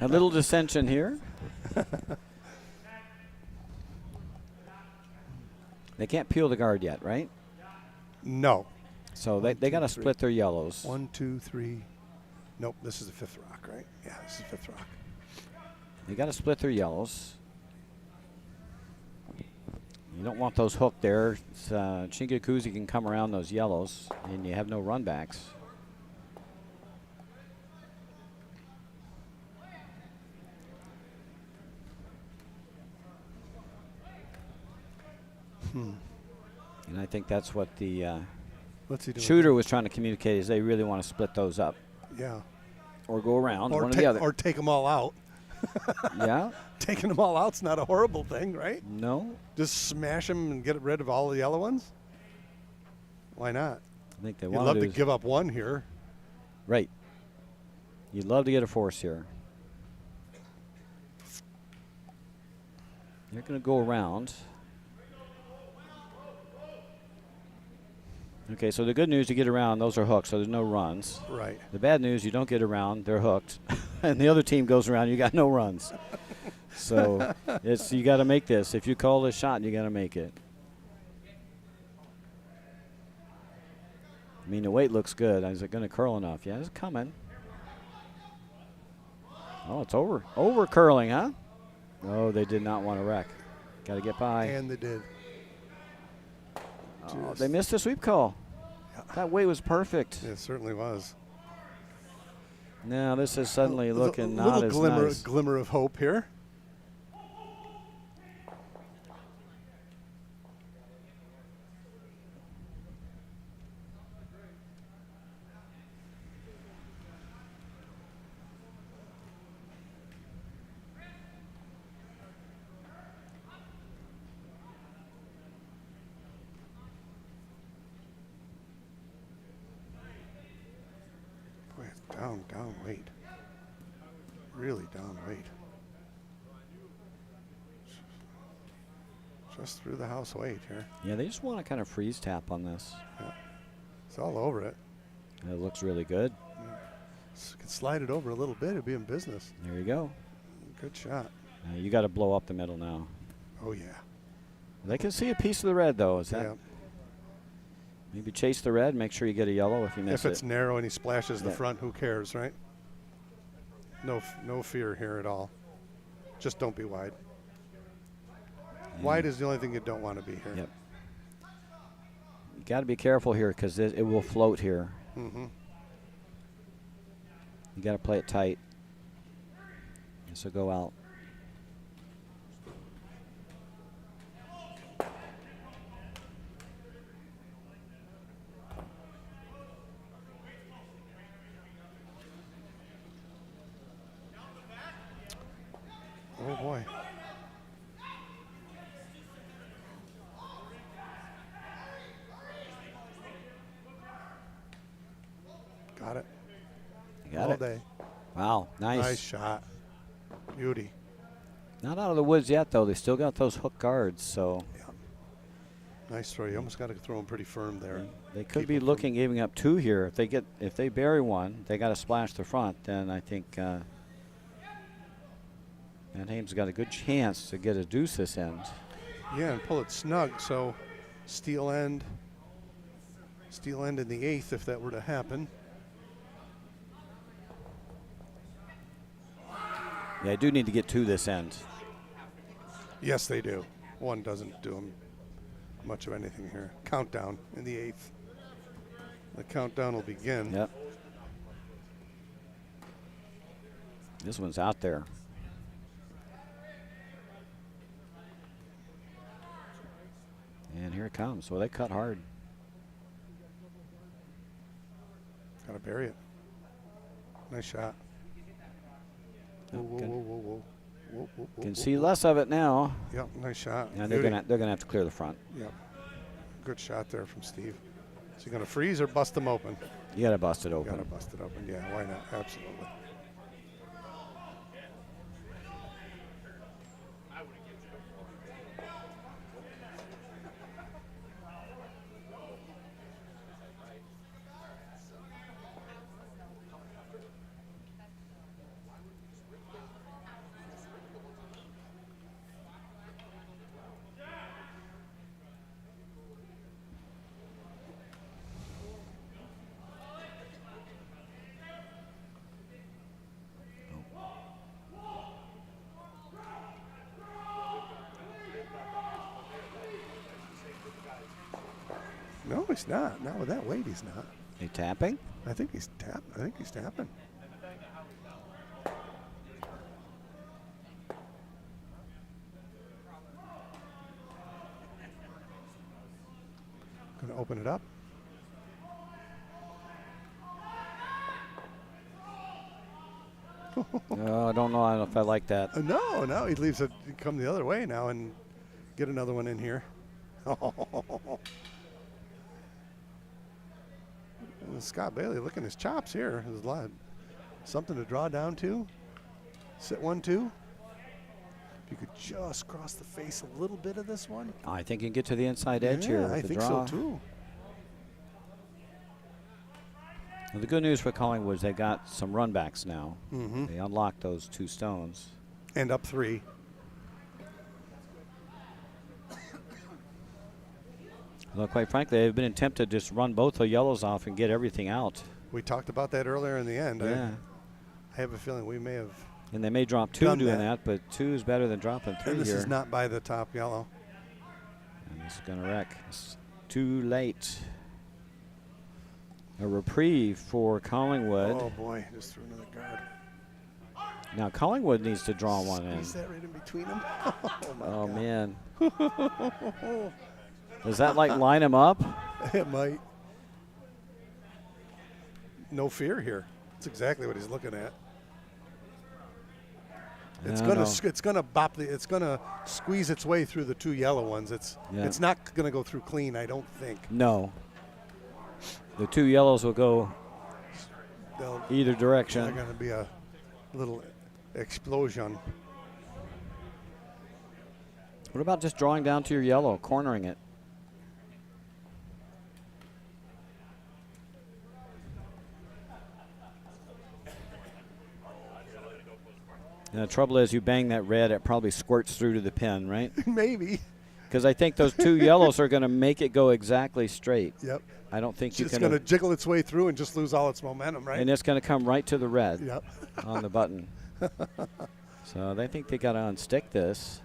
A little dissension here. They can't peel the guard yet, right? No. So they got to split their yellows. 1, 2, 3. Nope, this is the fifth rock, right? Yeah, this is the fifth rock. They got to split their yellows. You don't want those hooked there. Chingakuzi can come around those yellows, and you have no runbacks. And I think that's what the shooter was trying to communicate, is they really want to split those up. Yeah. Or go around, one or the other. Or take them all out. Yeah. Taking them all out's not a horrible thing, right? No. Just smash them and get rid of all the yellow ones? Why not? I think they You'd want love to give up one here. Right. You'd love to get a force here. They're going to go around. Okay, so the good news, you get around, those are hooked, so there's no runs. Right. The bad news, you don't get around, they're hooked. And the other team goes around, you got no runs. So you got to make this. If you call this shot, you got to make it. I mean, the weight looks good. Is it going to curl enough? Yeah, it's coming. Oh, it's over. Over curling, huh? Oh, they did not want to wreck. Got to get by. And they did. Oh, they missed a sweep call. Yeah. That weight was perfect. It certainly was. Now this is suddenly looking not as nice. Glimmer of hope here. Down weight. Really down weight. Just through the house weight here. Yeah, they just want to kind of freeze tap on this. Yeah. It's all over it. It looks really good. Could slide it over a little bit, it'd be in business. There you go. Good shot. You got to blow up the middle now. Oh, yeah. They can see a piece of the red, though. Is that? Yeah. Maybe chase the red, make sure you get a yellow if you miss it. If it's narrow and he splashes the front, who cares, right? No fear here at all. Just don't be wide. Wide is the only thing you don't want to be here. Yep. You got to be careful here because it will float here. Mm-hmm. You got to play it tight. This will go out. Oh, boy. Got it. You got All it. day. Wow, nice. Nice shot. Beauty. Not out of the woods yet, though. They still got those hook guards, so. Yeah. Nice throw. You almost got to throw them pretty firm there. They could be looking, giving up two here. If they bury one, they got to splash the front. Then I think And Hames got a good chance to get a deuce this end. Yeah, and pull it snug. So steel end in the 8th if that were to happen. Yeah, I do need to get to this end. Yes, they do. One doesn't do them much of anything here. Countdown in the 8th. The countdown will begin. Yep. This one's out there. And here it comes. So they cut hard. Gotta bury it. Nice shot. Whoa, whoa, whoa, whoa, whoa. Whoa, whoa, whoa, Can whoa, see whoa. less of it now. Yep, nice shot. And they're gonna have to clear the front. Yep. Good shot there from Steve. Is he gonna freeze or bust them open? You gotta bust it open. Gotta bust it open. Yeah, why not? Absolutely. No, he's not. Not with that weight, he's not. They tapping? I think he's tapping. Gonna open it up. Oh, I don't know if I like that. No, he leaves it come the other way now and get another one in here. Scott Bailey looking his chops here. There's a lot, something to draw down to. Sit 1-2. If you could just cross the face a little bit of this one. I think you can get to the inside edge here. I with the think draw. so too. Well, the good news for Collingwood is they got some runbacks now. Mm-hmm. They unlocked those 2 stones. And up 3. Well, quite frankly, they've been tempted to just run both the yellows off and get everything out. We talked about that earlier in the end. Yeah. I have a feeling we may have. And they may drop 2 Done doing that. that, but 2 is better than dropping 3 And this here. is not by the top yellow. And this is going to wreck. It's too late. A reprieve for Collingwood. Oh boy, just threw another guard. Now Collingwood needs to draw one in. Squeeze that right in between them. Oh, God. man. Does that like line him up? It might. No fear here. That's exactly what he's looking at. It's gonna squeeze its way through the 2 yellow ones. It's not gonna go through clean, I don't think. No. The 2 yellows will go either direction. There's gonna be a little explosion. What about just drawing down to your yellow, cornering it? And the trouble is, you bang that red, it probably squirts through to the pin, right? Maybe. Because I think those 2 yellows are going to make it go exactly straight. Yep. I don't think you It's can. going to jiggle its way through and just lose all its momentum, right? And it's going to come right to the red Yep. on the button. So they think they got to unstick this.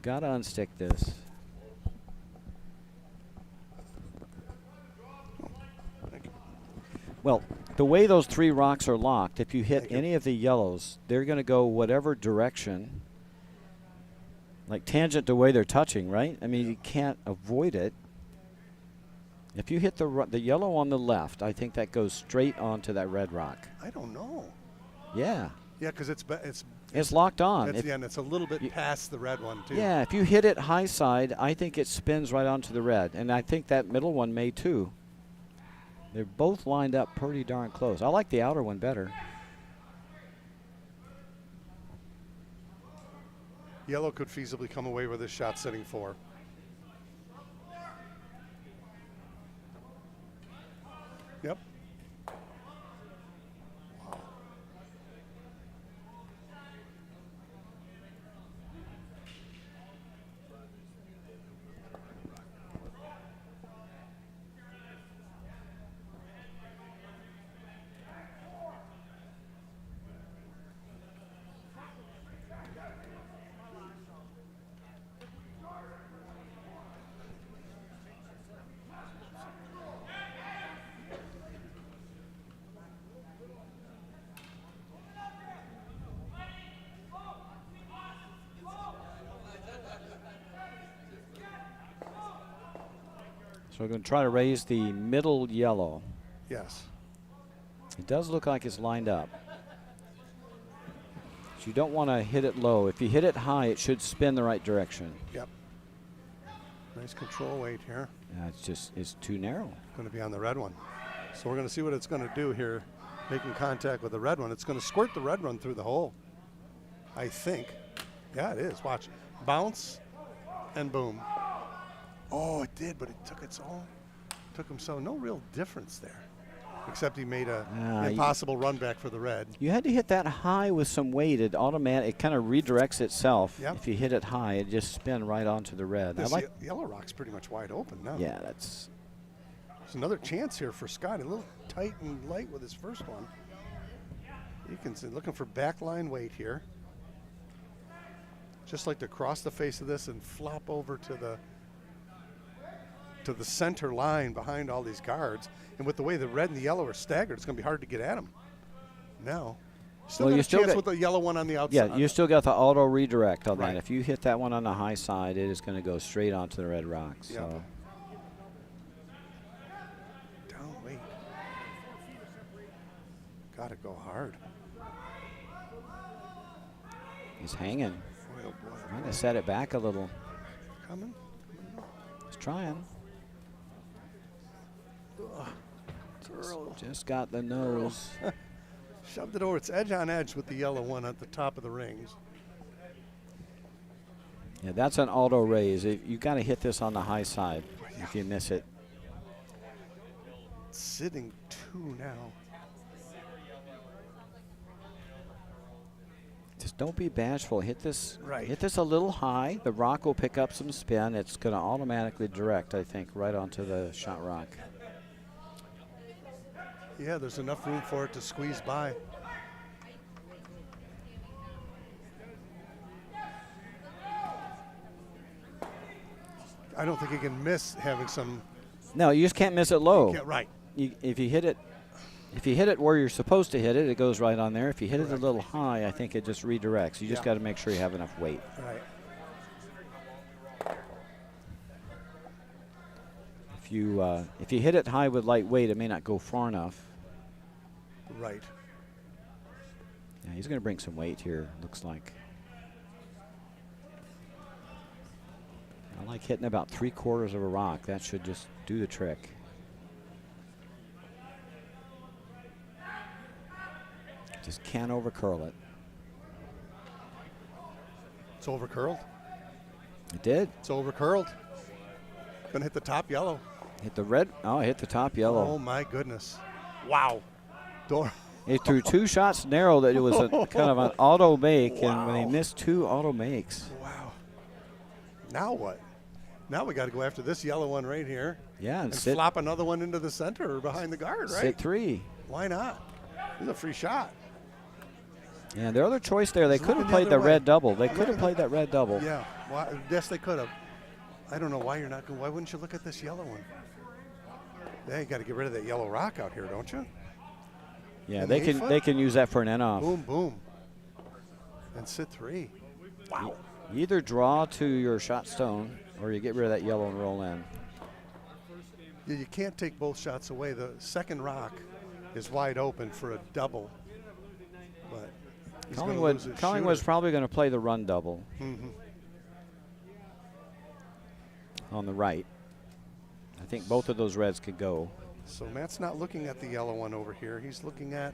Got to unstick this. Well, the way those 3 rocks are locked, if you hit any of the yellows, they're going to go whatever direction, like tangent to the way they're touching, right? I mean, you can't avoid it. If you hit the yellow on the left, I think that goes straight onto that red rock. I don't know. Yeah. Yeah, because It's locked on. and it's a little bit past the red one too. Yeah, if you hit it high side, I think it spins right onto the red, and I think that middle one may too. They're both lined up pretty darn close. I like the outer one better. Yellow could feasibly come away with this shot sitting 4. Yep. Wow. So we're going to try to raise the middle yellow. Yes. It does look like it's lined up. So you don't want to hit it low. If you hit it high, it should spin the right direction. Yep. Nice control weight here. It's too narrow. Going to be on the red one. So we're going to see what it's going to do here, making contact with the red one. It's going to squirt the red one through the hole, I think. Yeah, it is. Watch. Bounce, and boom. Oh, it did, but it took its own. Took him so. No real difference there, except he made a impossible run back for the red. You had to hit that high with some weight. It kind of redirects itself. Yep. If you hit it high, it just spin right onto the red. This yellow rock's pretty much wide open now. Yeah, that's. There's another chance here for Scott. A little tight and light with his first one. You can see, looking for backline weight here. Just like to cross the face of this and flop over to the center line behind all these guards. And with the way the red and the yellow are staggered, it's going to be hard to get at them. Now, you still got with the yellow one on the outside. Yeah, you still got the auto redirect on right. that. If you hit that one on the high side, it is going to go straight onto the red rock. So. Yep. Down weight. Got to go hard. He's hanging. Boy, oh boy. I'm going to set it back a little. Coming. He's trying. Just got the nose. Shoved it over. It's edge on edge with the yellow one at the top of the rings. Yeah, that's an auto raise. You got to hit this on the high side if you miss it. Sitting 2 now. Just don't be bashful. Hit this. Right. Hit this a little high. The rock will pick up some spin. It's going to automatically direct, I think, right onto the shot rock. Yeah, there's enough room for it to squeeze by. I don't think he can miss having some. No, you just can't miss it low. Right. If you hit it where you're supposed to hit it, it goes right on there. If you hit it a little high, I think it just redirects. You just got to make sure you have enough weight. Right. If you hit it high with light weight, it may not go far enough. Right. Yeah, he's going to bring some weight here, looks like. I like hitting about 3/4 of a rock. That should just do the trick. Just can't over curl it. It's over curled. It did. It's over curled. Gonna hit the top yellow. Hit the red. Oh, hit the top yellow. Oh my goodness. Wow. Door. He threw 2 shots narrow that it was a kind of an auto make, Wow. and when he missed 2 auto makes. Wow. Now what? Now we got to go after this yellow one right here. Yeah, and flop another one into the center or behind the guard, right? Sit 3. Why not? It's a free shot. Yeah, their other choice there, they could have played the red double. They could have played that red double. Yeah. Yes, they could have. I don't know why you're not going. Why wouldn't you look at this yellow one? Yeah, you got to get rid of that yellow rock out here, don't you? Yeah, they can use that for an end off. Boom, boom. And sit 3. Wow. You either draw to your shot stone or you get rid of that yellow and roll in. Yeah, you can't take both shots away. The second rock is wide open for a double. But Collingwood's probably going to play the run double on the right. I think both of those reds could go. So Matt's not looking at the yellow one over here. He's looking at,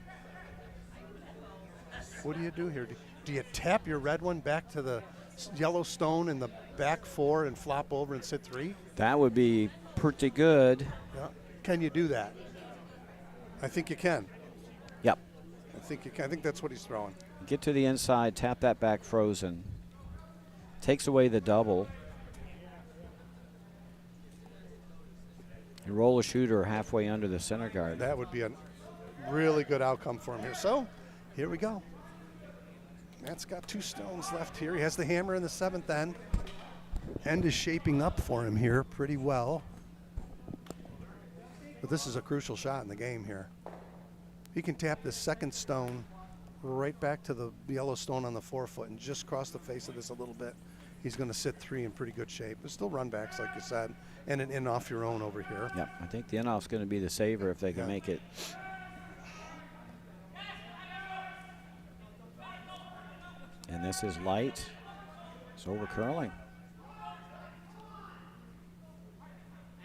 what do you do here? Do you tap your red one back to the yellow stone in the back 4 and flop over and sit 3? That would be pretty good. Yeah. Can you do that? I think you can. Yep. I think you can. I think that's what he's throwing. Get to the inside, tap that back frozen. Takes away the double. You roll a shooter halfway under the center guard. That would be a really good outcome for him here. So, here we go. Matt's got 2 stones left here. He has the hammer in the 7th end. End is shaping up for him here pretty well. But this is a crucial shot in the game here. He can tap the second stone right back to the yellow stone on the 4-foot and just cross the face of this a little bit. he's going to sit 3 in pretty good shape. There's still run backs, like you said, and an in off your own over here. Yeah, I think the in-off's going to be the saver if they can make it. And this is light. It's over curling.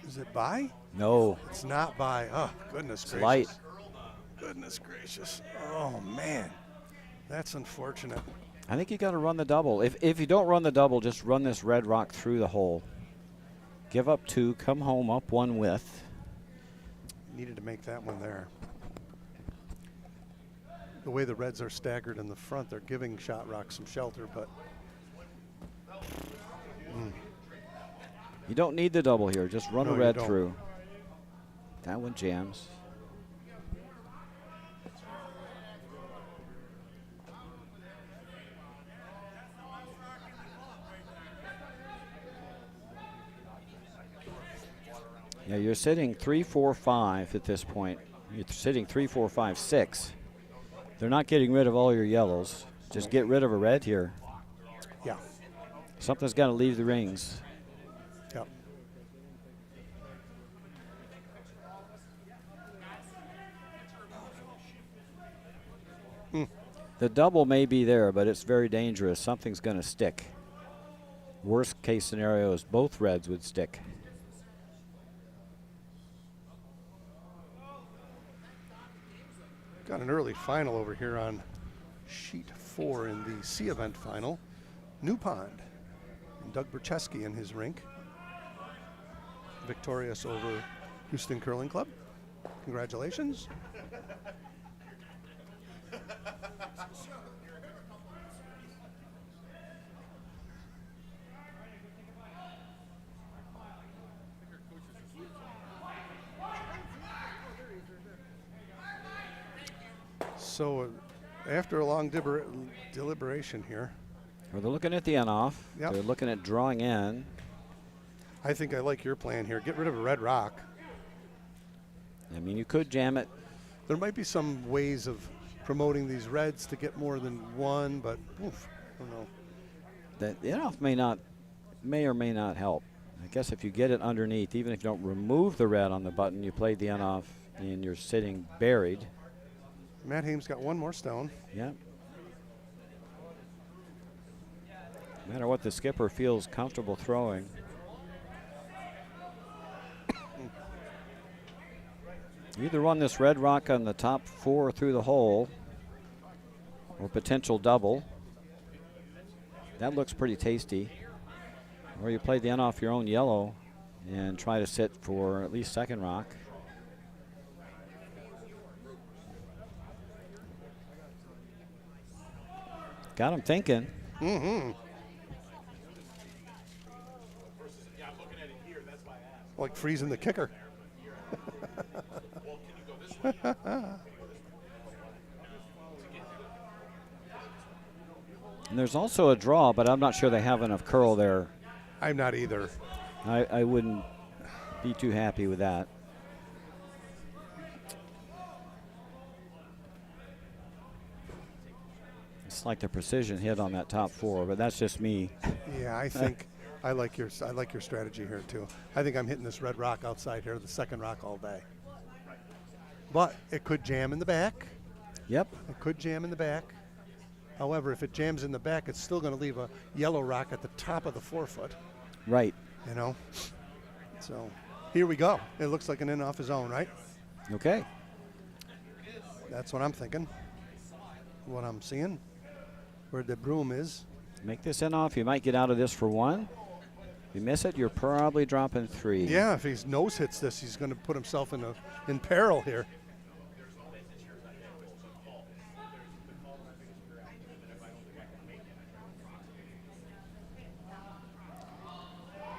Is it by? No. It's not by. Oh, goodness It's gracious. light. Goodness gracious. Oh, man. That's unfortunate. I think you got to run the double. If you don't run the double, just run this red rock through the hole. Give up 2, come home up 1 width. Needed to make that one there. The way the Reds are staggered in the front, they're giving Shot Rock some shelter, but You don't need the double here. Just run No, a you red don't. through. That one jams. Yeah, you're sitting 3, 4, 5 at this point. You're sitting 3, 4, 5, 6. They're not getting rid of all your yellows. Just get rid of a red here. yeah. Something's got to leave the rings. Yep. The double may be there, but it's very dangerous. Something's going to stick. Worst case scenario is both reds would stick. Got an early final over here on sheet 4 in the C event final. New Pond. And Doug Bercheski in his rink. Victorious over Houston Curling Club. Congratulations. So after a long deliberation here, Well, they're looking at the on-off. Yep. They're looking at drawing in. I think I like your plan here. Get rid of a red rock. I mean, you could jam it. There might be some ways of promoting these reds to get more than one, but oof, I don't know. The on-off may or may not help. I guess if you get it underneath, even if you don't remove the red on the button, you played the on-off and you're sitting buried. Matt Hames got one more stone. Yeah. No matter what the skipper feels comfortable throwing. You either run this red rock on the top 4 through the hole or potential double. That looks pretty tasty. Or you play the end off your own yellow and try to sit for at least second rock. Got him thinking. Mm-hmm. Like freezing the kicker. And there's also a draw, but I'm not sure they have enough curl there. I'm not either. I wouldn't be too happy with that. It's like the precision hit on that top 4, but that's just me. Yeah, I think I like your strategy here too. I think I'm hitting this red rock outside here, the second rock all day. But it could jam in the back. Yep. It could jam in the back. However, if it jams in the back, it's still going to leave a yellow rock at the top of the 4-foot. Right. You know. So here we go. It looks like an in off his own, right? Okay. That's what I'm thinking. What I'm seeing. Where the broom is. Make this in off. You might get out of this for 1. If you miss it, you're probably dropping 3. Yeah, if he nose hits this, he's going to put himself in peril here.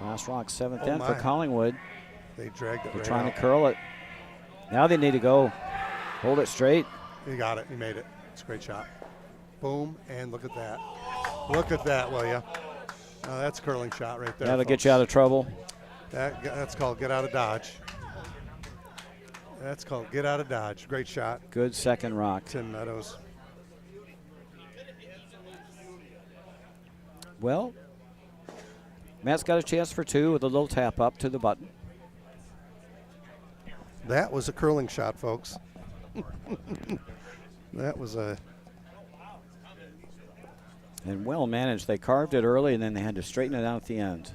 Last rock, 7th Oh in for my. Collingwood. They dragged it They're right trying out. to curl it. Now they need to go. Hold it straight. He got it. He made it. It's a great shot. Boom, and look at that. Look at that, will ya? That's a curling shot right there. That'll get folks. you out of trouble. That's called get out of dodge. That's called get out of dodge. Great shot, Good second rock. Tim Meadows. Well, Matt's got a chance for 2 with a little tap up to the button. That was a curling shot, folks. That was a... And well managed. They carved it early, and then they had to straighten it out at the end.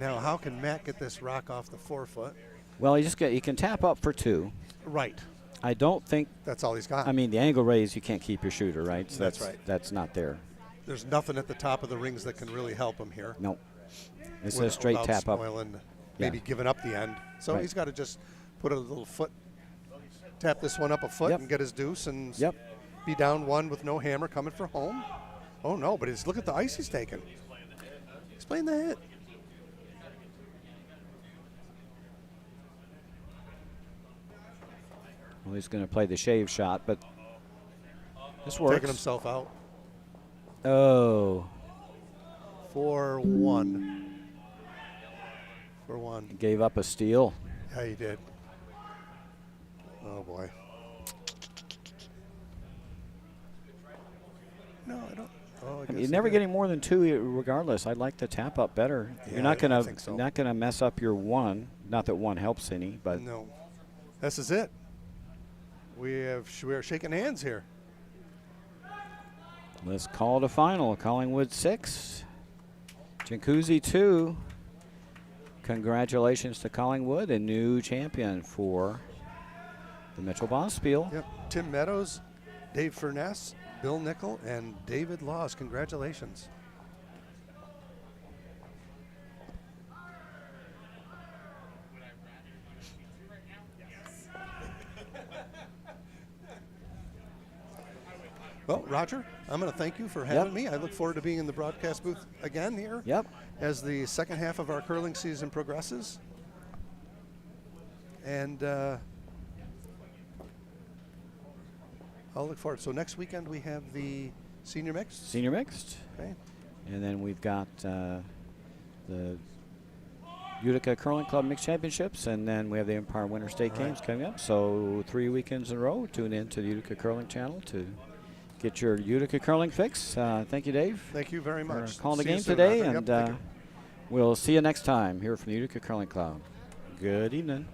Now, how can Matt get this rock off the forefoot? Well, you can tap up for 2. Right. I don't think. That's all he's got. I mean, the angle raise, you can't keep your shooter, right? So that's right. That's not there. There's nothing at the top of the rings that can really help him here. No. It's a straight tap up. Maybe giving up the end. So Right. he's got to just put a little foot, tap this one up a foot and get his deuce and be down 1 with no hammer coming for home. Oh, no, but look at the ice he's taking. He's playing the hit. Well, he's going to play the shave shot, but this works. Taking himself out. Oh. 4-1. 4-1. He gave up a steal. Yeah, he did. Oh, boy. No, I don't. Oh, I You're never getting more than 2 regardless. I like the tap up better. Yeah, You're not going I to think so. not going to mess up your 1. Not that 1 helps any, but No. This is it. We are shaking hands here. let's call it a final. Collingwood 6, Jacuzzi 2. Congratulations to Collingwood, a new champion for the Mitchell Bonspiel. Yep. Tim Meadows, Dave Furness, Bill Nickel, and David Laws. Congratulations. Well, Roger, I'm going to thank you for having me. I look forward to being in the broadcast booth again here as the second half of our curling season progresses. And I'll look forward. So next weekend we have the senior mixed. Senior mixed. Okay. And then we've got the Utica Curling Club Mixed Championships, and then we have the Empire Winter State Games coming up. So 3 weekends in a row. Tune in to the Utica Curling Channel to get your Utica curling fix. Thank you, Dave. Thank you very much. For calling the See you game soon, today, Roger. and we'll see you next time here from the Utica Curling Club. Good evening.